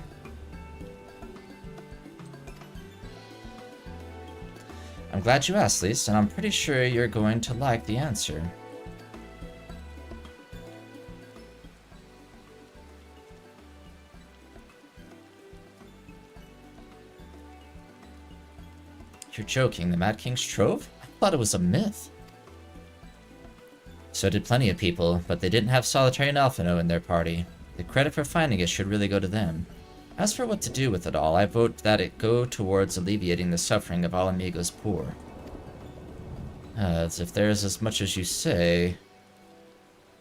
I'm glad you asked, Lise, and I'm pretty sure you're going to like the answer. You're joking, the Mad King's Trove? I thought it was a myth. So did plenty of people, but they didn't have Solitary and Alphino in their party. The credit for finding it should really go to them. As for what to do with it all, I vote that it go towards alleviating the suffering of all Amigos poor. As if there's as much as you say...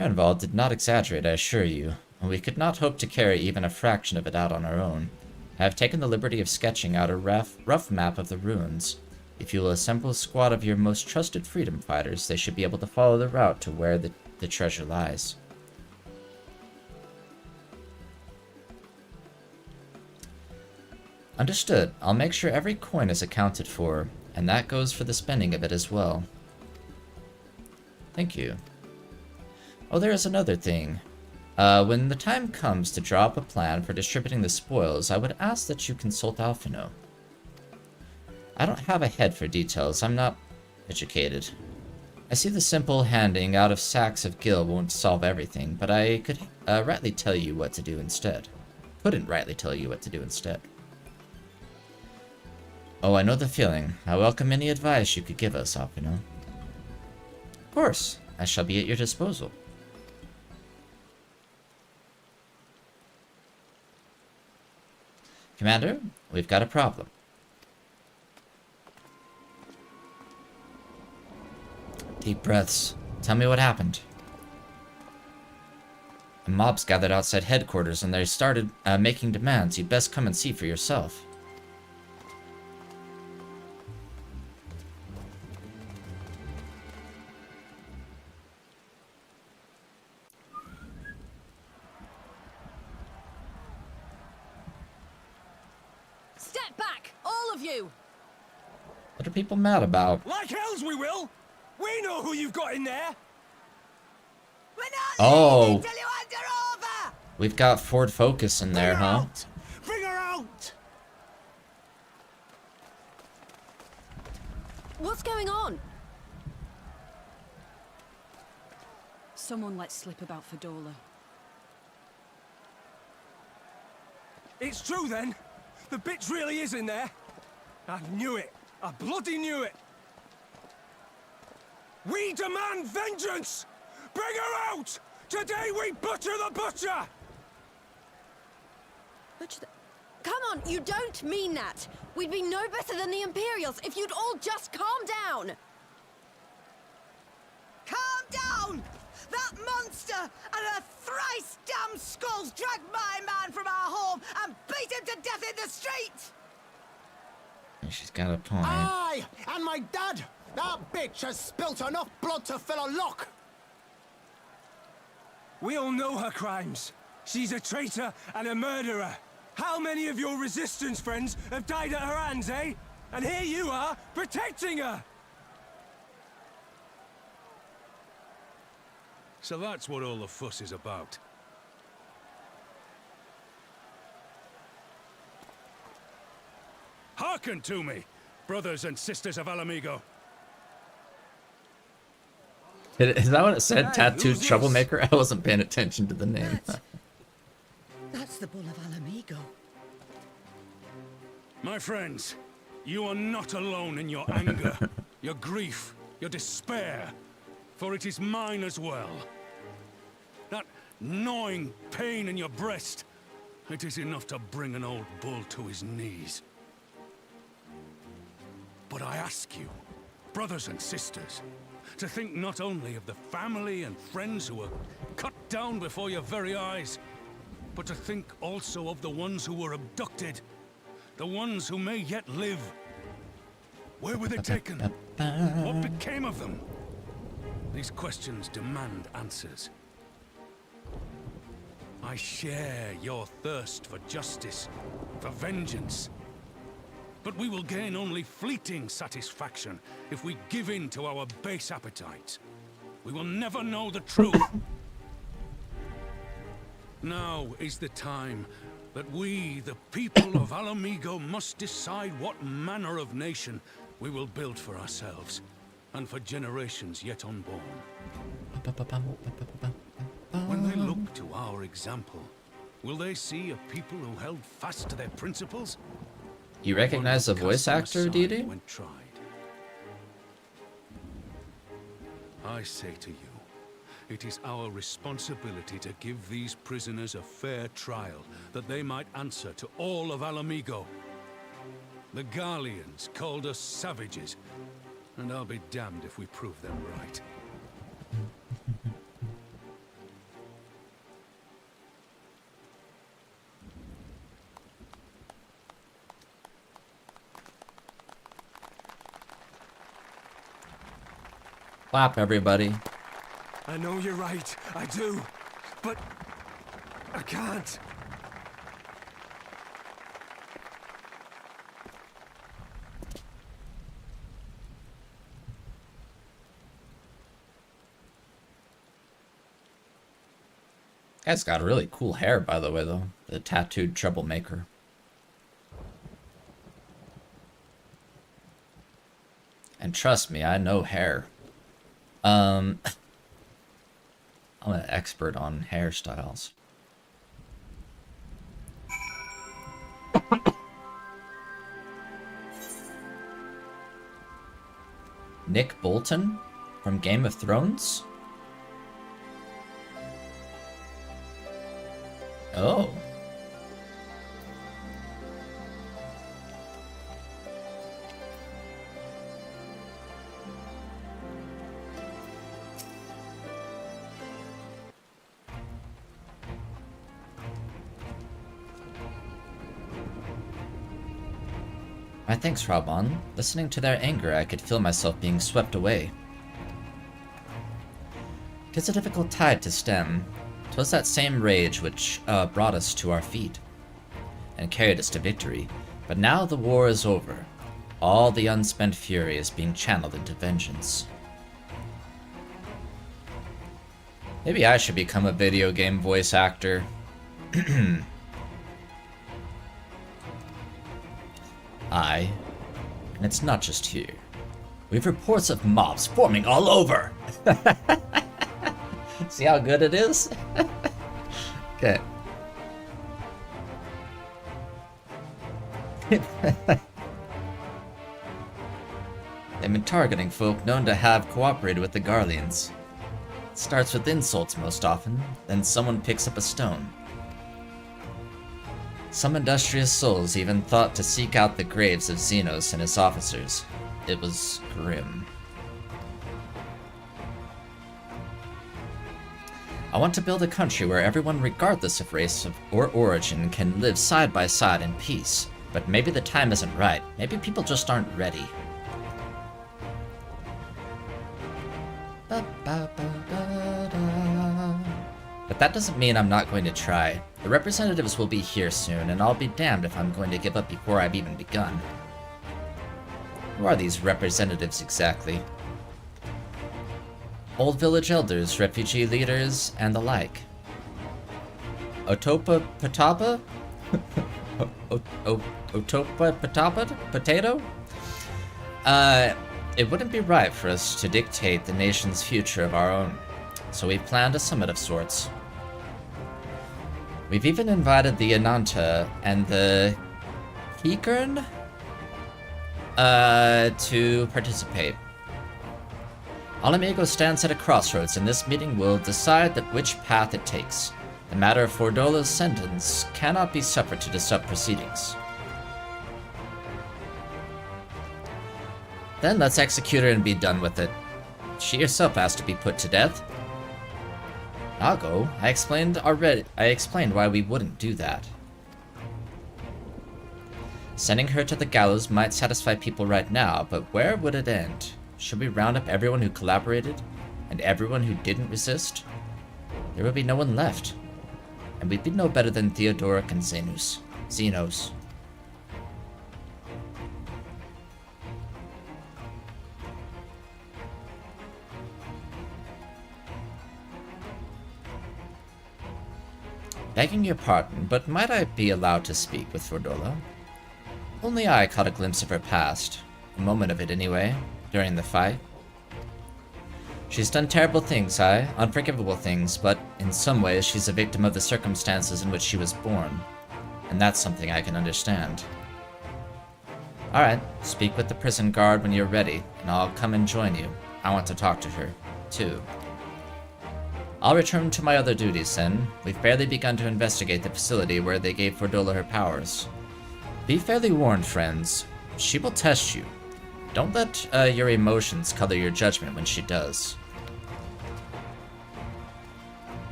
Ernvald did not exaggerate, I assure you, and we could not hope to carry even a fraction of it out on our own. I have taken the liberty of sketching out a rough map of the ruins. If you will assemble a squad of your most trusted freedom fighters, they should be able to follow the route to where the treasure lies. Understood. I'll make sure every coin is accounted for, and that goes for the spending of it as well. Thank you. Oh, there is another thing. When the time comes to draw up a plan for distributing the spoils, I would ask that you consult Alphino. I don't have a head for details, I'm not educated. I see the simple handing out of sacks of gil won't solve everything, but I could rightly tell you what to do instead. Couldn't rightly tell you what to do instead. Oh, I know the feeling. I welcome any advice you could give us, Alphino. Of course, I shall be at your disposal. Commander, we've got a problem. Deep breaths. Tell me what happened. The mobs gathered outside headquarters and they started making demands. You'd best come and see for yourself. Step back, all of you! What are people mad about? Like hells we will! We know who you've got in there! We're not Oh. leaving till you hand her over! We've got Ford Focus in there, huh? Out! Bring her out! What's going on? Someone let slip about Fedora. It's true then! The bitch really is in there! I knew it! I bloody knew it! We demand vengeance! Bring her out! Today we butcher the butcher! Come on, you don't mean that! We'd be no better than the Imperials if you'd all just calm down! Calm down! That monster and her thrice damned skulls dragged my man from our home and beat him to death in the street! She's got a point. Aye, and my dad! That bitch has spilt enough blood to fill a lock! We all know her crimes. She's a traitor and a murderer. How many of your resistance friends have died at her hands, eh? And here you are, protecting her! So that's what all the fuss is about. Hearken to me, brothers and sisters of Alamigo. Is that what it said? Hey, Tattooed who's this? troublemaker? I wasn't paying attention to the name. That's the Bull of Alamigo. My friends, you are not alone in your anger, your grief, your despair, for it is mine as well. That gnawing pain in your breast, it is enough to bring an old bull to his knees. But I ask you, brothers and sisters, to think not only of the family and friends who were cut down before your very eyes, but to think also of the ones who were abducted, the ones who may yet live. Where were they taken? What became of them? These questions demand answers. I share your thirst for justice, for vengeance. But we will gain only fleeting satisfaction if we give in to our base appetites. We will never know the truth. Now is the time that we, the people of Alamigo, must decide what manner of nation we will build for ourselves and for generations yet unborn. When they look to our example, will they see a people who held fast to their principles? You recognize the voice actor, Didi? When tried. I say to you, it is our responsibility to give these prisoners a fair trial, that they might answer to all of Alamigo. The Garleans called us savages, and I'll be damned if we prove them right. Clap, everybody. I know you're right, I do. But I can't. Guy's got really cool hair, by the way, though. The tattooed troublemaker. And trust me, I know hair. I'm an expert on hairstyles. Nick Bolton from Game of Thrones? Oh. My thanks, Raban. Listening to their anger, I could feel myself being swept away. 'Tis a difficult tide to stem. 'Twas that same rage which brought us to our feet and carried us to victory. But now the war is over. All the unspent fury is being channeled into vengeance. Maybe I should become a video game voice actor. Aye, and it's not just here. We have reports of mobs forming all over. See how good it is? Okay. They've been targeting folk known to have cooperated with the Garleans. It starts with insults most often, then someone picks up a stone. Some industrious souls even thought to seek out the graves of Xenos and his officers. It was grim. I want to build a country where everyone, regardless of race or origin, can live side by side in peace. But maybe the time isn't right. Maybe people just aren't ready. The But that doesn't mean I'm not going to try. The representatives will be here soon, and I'll be damned if I'm going to give up before I've even begun. Who are these representatives exactly? Old village elders, refugee leaders, and the like. Otopa Patapa? Otopa Patapa? Potato? It wouldn't be right for us to dictate the nation's future of our own, so we planned a summit of sorts. We've even invited the Ananta and the Kikern to participate. Alamigo stands at a crossroads, and this meeting will decide which path it takes. The matter of Fordola's sentence cannot be suffered to disrupt proceedings. Then let's execute her and be done with it. She herself has to be put to death. I'll go. I explained why we wouldn't do that. Sending her to the gallows might satisfy people right now, but where would it end? Should we round up everyone who collaborated, and everyone who didn't resist? There would be no one left, and we'd be no better than Theodoric and Xenos. Begging your pardon, but might I be allowed to speak with Fordola? Only I caught a glimpse of her past, a moment of it anyway, during the fight. She's done terrible things, unforgivable things, but in some ways she's a victim of the circumstances in which she was born, and that's something I can understand. Alright, speak with the prison guard when you're ready, and I'll come and join you. I want to talk to her, too. I'll return to my other duties then. We've barely begun to investigate the facility where they gave Fordola her powers. Be fairly warned, friends. She will test you. Don't let your emotions color your judgment when she does.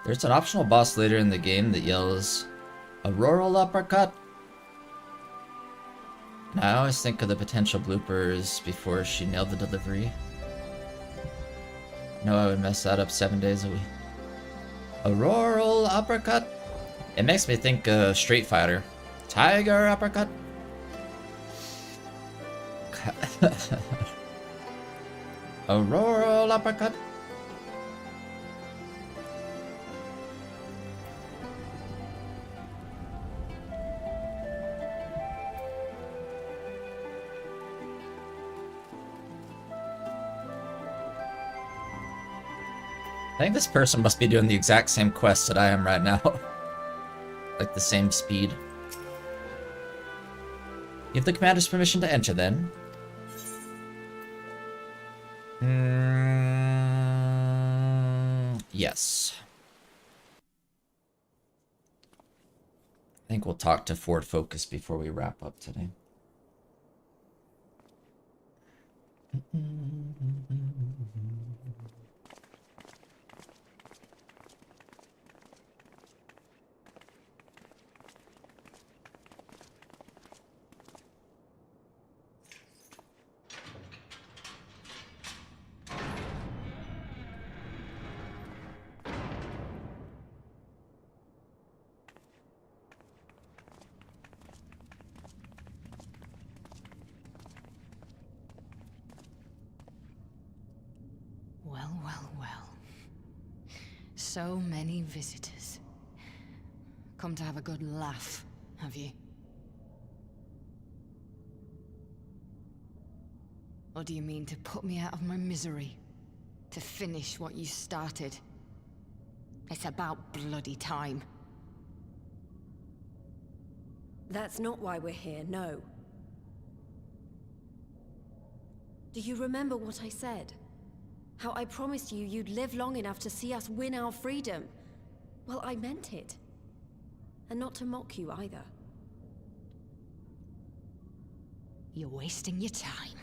There's an optional boss later in the game that yells, "A rural uppercut?" I always think of the potential bloopers before she nailed the delivery. No, I would mess that up 7 days a week. A rural uppercut? It makes me think of Street Fighter. Tiger uppercut? A rural uppercut? I think this person must be doing the exact same quest that I am right now. Like the same speed. You have the commander's permission to enter then. Yes. I think we'll talk to Ford Focus before we wrap up today. So many visitors. Come to have a good laugh, have you? Or do you mean to put me out of my misery? To finish what you started? It's about bloody time. That's not why we're here, no. Do you remember what I said? How I promised you you'd live long enough to see us win our freedom. Well, I meant it. And not to mock you either. You're wasting your time.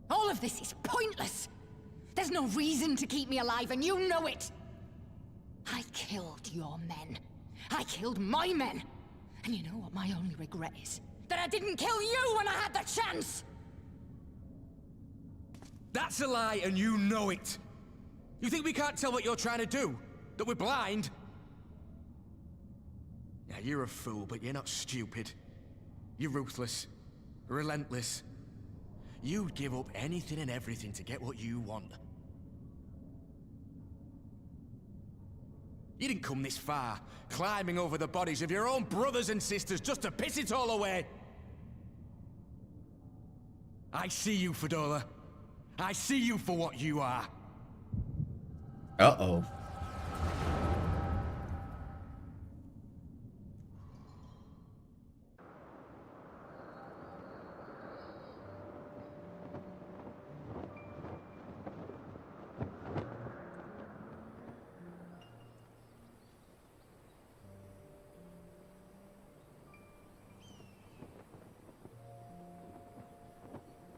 All of this is pointless! There's no reason to keep me alive, and you know it! I killed your men. I killed my men. And you know what my only regret is? That I didn't kill you when I had the chance! That's a lie, and you know it! You think we can't tell what you're trying to do? That we're blind? Yeah, you're a fool, but you're not stupid. You're ruthless. Relentless. You'd give up anything and everything to get what you want. You didn't come this far, climbing over the bodies of your own brothers and sisters just to piss it all away. I see you, Fedora. I see you for what you are. Uh-oh.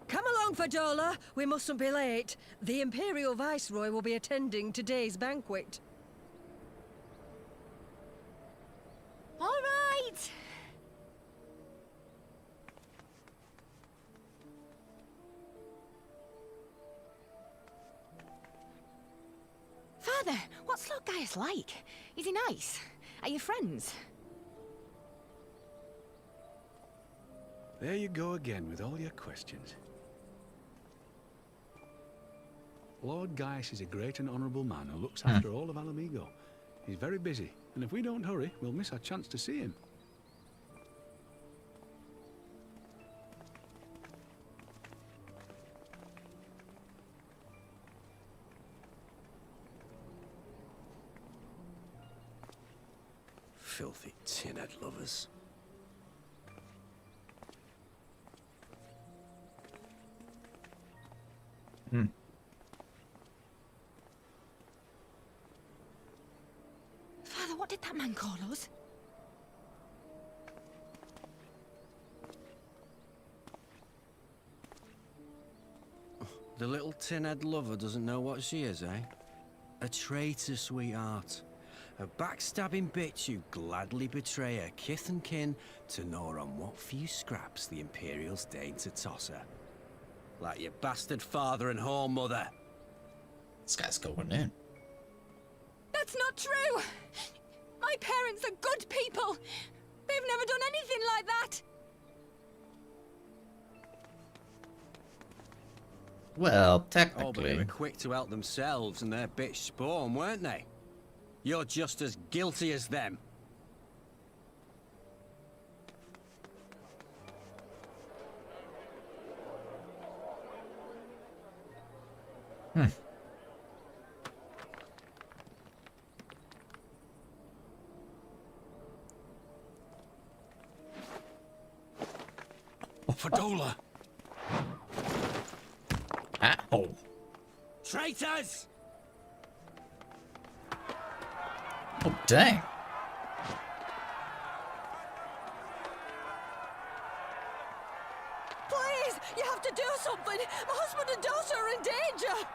Come along, Fadola. We mustn't be late. The Imperial Viceroy will be attending today's banquet. All right! Father, what's Lord Gaius like? Is he nice? Are you friends? There you go again with all your questions. Lord Gaius is a great and honourable man who looks after all of Alamigo. He's very busy, and if we don't hurry, we'll miss our chance to see him. Filthy tin-head lovers. Father, what did that man call us? The little tin-head lover doesn't know what she is, eh? A traitor, sweetheart. A backstabbing bitch who'd gladly betray her kith and kin to gnaw on what few scraps the Imperials deign to toss her. Like your bastard father and whore mother. This guy's going in. That's not true! My parents are good people! They've never done anything like that! Well, Oh, but they technically. were quick to help themselves and their bitch spawn, weren't they? You're just as guilty as them. Fadola! Ow. Traitors! Oh, dang. Please, you have to do something. My husband and daughter are in danger.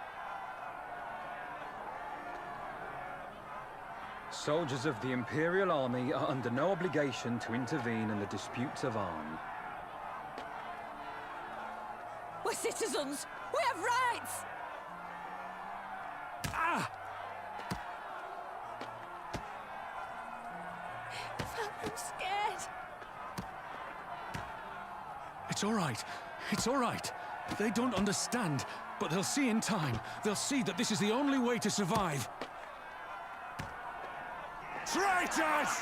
Soldiers of the Imperial Army are under no obligation to intervene in the disputes of arms. We're citizens. We have rights. I'm scared. It's all right. It's all right. They don't understand, but they'll see in time. They'll see that this is the only way to survive. Traitors!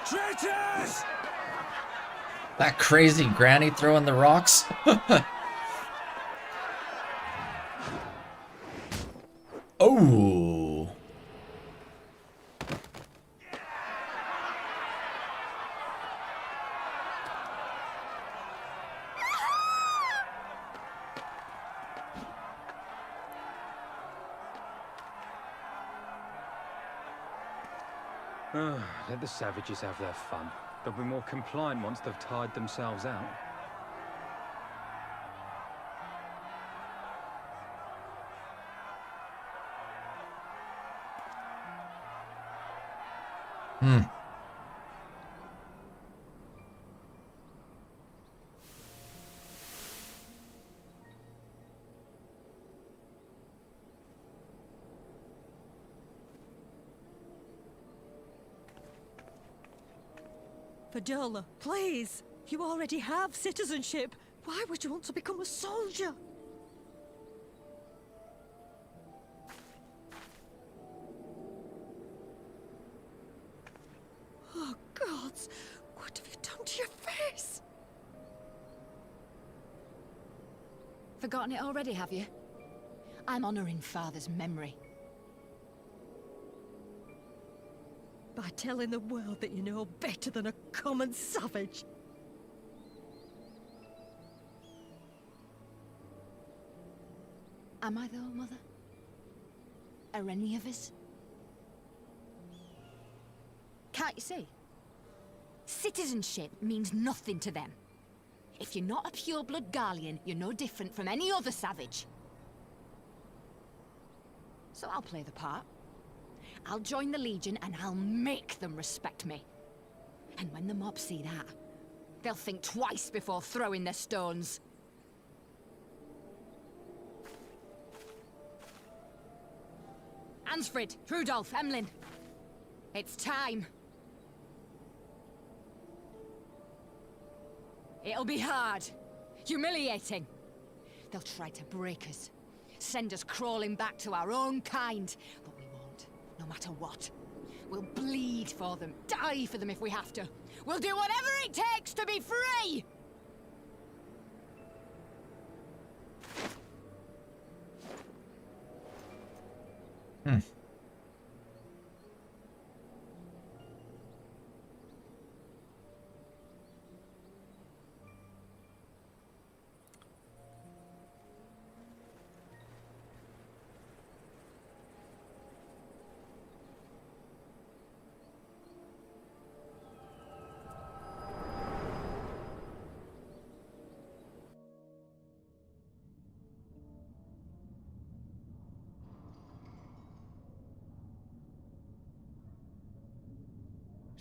Traitors! That crazy granny throwing the rocks. Oh. Let the savages have their fun. They'll be more compliant once they've tired themselves out. Hmm. Fadola, please! You already have citizenship. Why would you want to become a soldier? Oh, gods! What have you done to your face? Forgotten it already, have you? I'm honoring Father's memory. By telling the world that you know better than a common savage. Am I though, Mother? Are any of us? Can't you see? Citizenship means nothing to them. If you're not a pure-blood Garlean, you're no different from any other savage. So I'll play the part. I'll join the Legion and I'll make them respect me. And when the mob see that, they'll think twice before throwing their stones. Ansfrid, Rudolph, Emlyn. It's time. It'll be hard. Humiliating. They'll try to break us. Send us crawling back to our own kind. But we won't, no matter what. We'll bleed for them, die for them if we have to. We'll do whatever it takes to be free!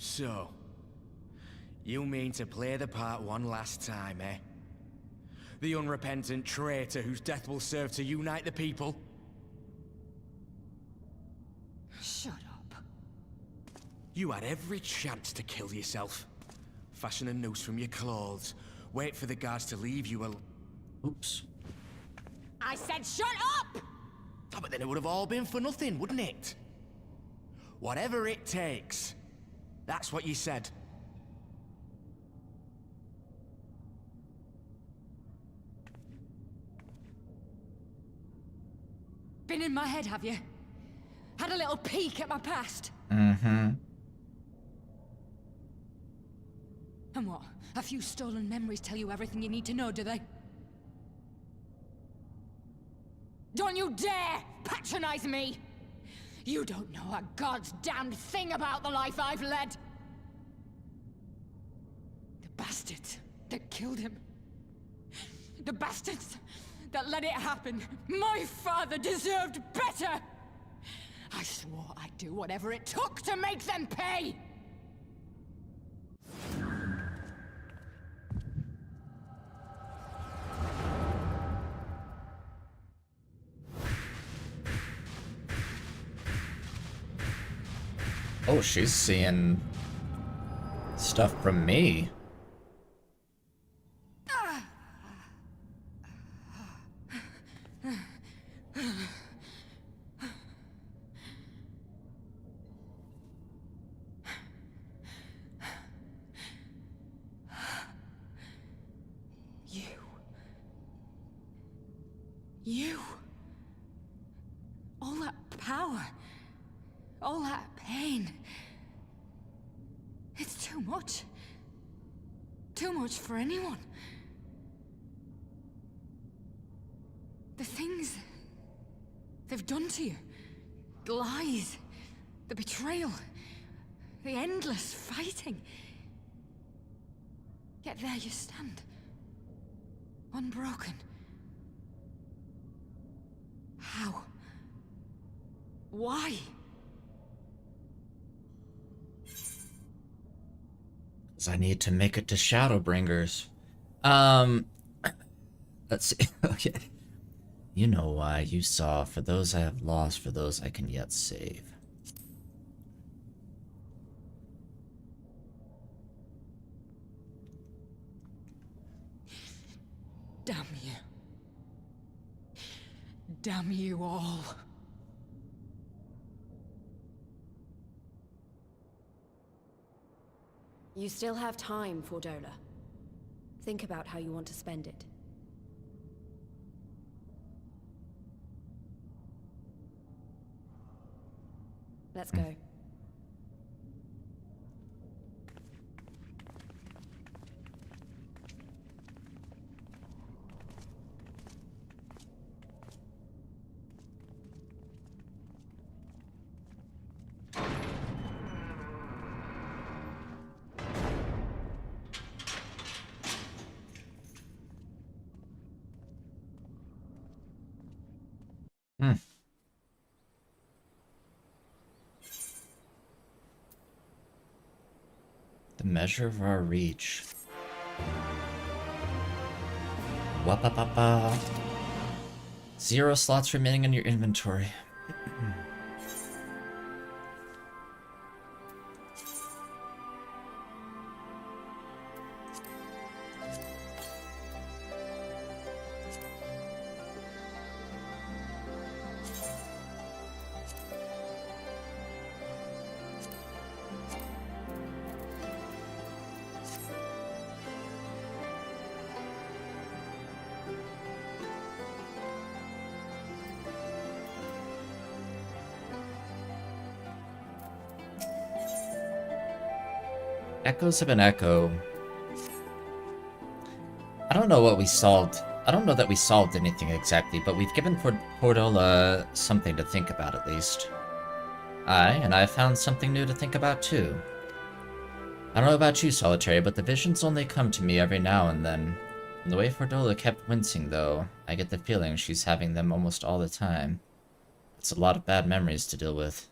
So, you mean to play the part one last time, eh? The unrepentant traitor whose death will serve to unite the people? Shut up. You had every chance to kill yourself. Fashion a noose from your clothes. Wait for the guards to leave you alone. Oops. I said shut up! Oh, but then it would have all been for nothing, wouldn't it? Whatever it takes. That's what you said. Been in my head, have you? Had a little peek at my past? Mm-hmm. And what? A few stolen memories tell you everything you need to know, do they? Don't you dare patronize me! You don't know a god's damned thing about the life I've led! The bastards that killed him. The bastards that let it happen. My father deserved better! I swore I'd do whatever it took to make them pay! Oh, she's seeing stuff from me. You. All that power. All that pain. It's too much. Too much for anyone. The things they've done to you. The lies. The betrayal. The endless fighting. Yet there you stand. Unbroken. How? Why? 'Cause I need to make it to Shadowbringers. Let's see. Okay. You know why. You saw. For those I have lost, for those I can yet save. Damn you. Damn you all. You still have time, Fordola. Think about how you want to spend it. Let's go. The measure of our reach. Wapapapa. 0 slots remaining in your inventory. Echoes of an echo. I don't know what we solved. I don't know that we solved anything exactly, but we've given Portola something to think about at least. And I found something new to think about too. I don't know about you, Solitary, but the visions only come to me every now and then. And the way Portola kept wincing, though, I get the feeling she's having them almost all the time. It's a lot of bad memories to deal with.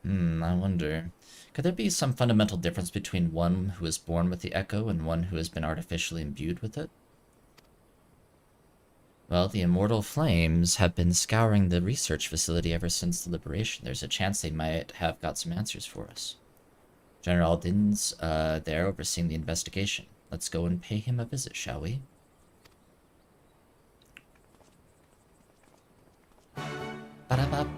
I wonder. Could there be some fundamental difference between one who is born with the echo and one who has been artificially imbued with it? Well, the immortal flames have been scouring the research facility ever since the liberation. There's a chance they might have got some answers for us. General Aldin's there overseeing the investigation. Let's go and pay him a visit, shall we? Ba-da-ba.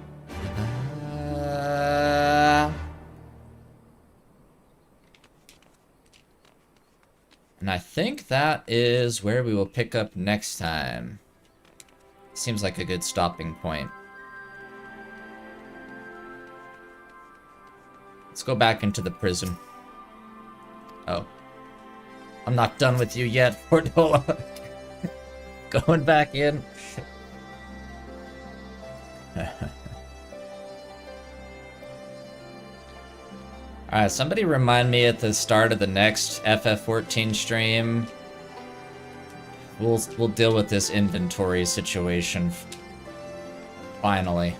And I think that is where we will pick up next time. Seems like a good stopping point. Let's go back into the prison. Oh. I'm not done with you yet, Portola. Going back in. Alright, somebody remind me at the start of the next FF14 stream. We'll deal with this inventory situation. Finally.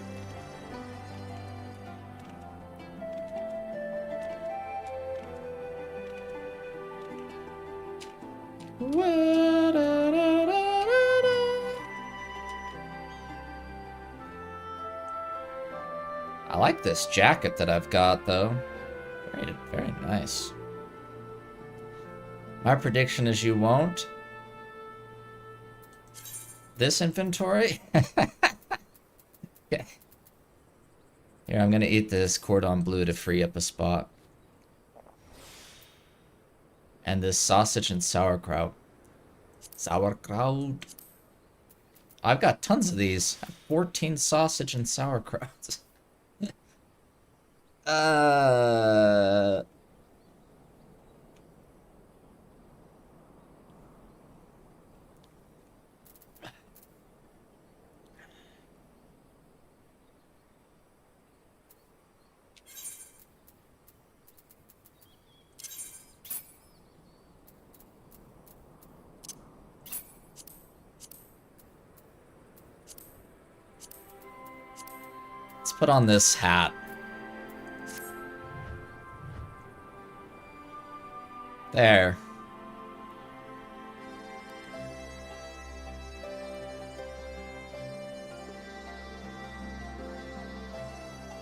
I like this jacket that I've got, though. Very, very nice. My prediction is you won't. This inventory? Okay. Here, I'm gonna eat this cordon bleu to free up a spot. And this sausage and sauerkraut. Sauerkraut. I've got tons of these. I have 14 sausage and sauerkrauts. Let's put on this hat. There.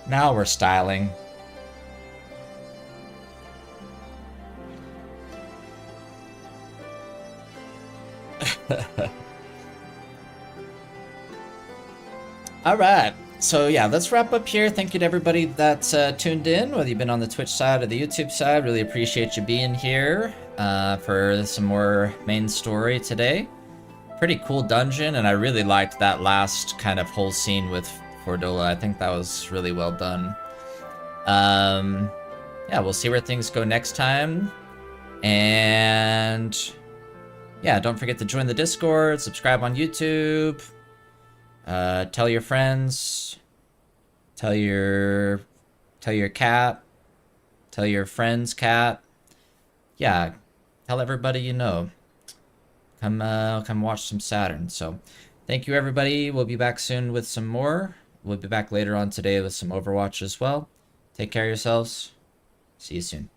Now we're styling. All right. So yeah, let's wrap up here. Thank you to everybody that's tuned in, whether you've been on the Twitch side or the YouTube side. Really appreciate you being here for some more main story today. Pretty cool dungeon, and I really liked that last kind of whole scene with Fordola. I think that was really well done. Yeah, we'll see where things go next time. And yeah, don't forget to join the Discord, subscribe on YouTube, tell your friends, tell your cat, tell your friend's cat. Yeah, tell everybody you know. Come watch some Saturn. So, thank you everybody. We'll be back soon with some more. We'll be back later on today with some Overwatch as well. Take care of yourselves. See you soon.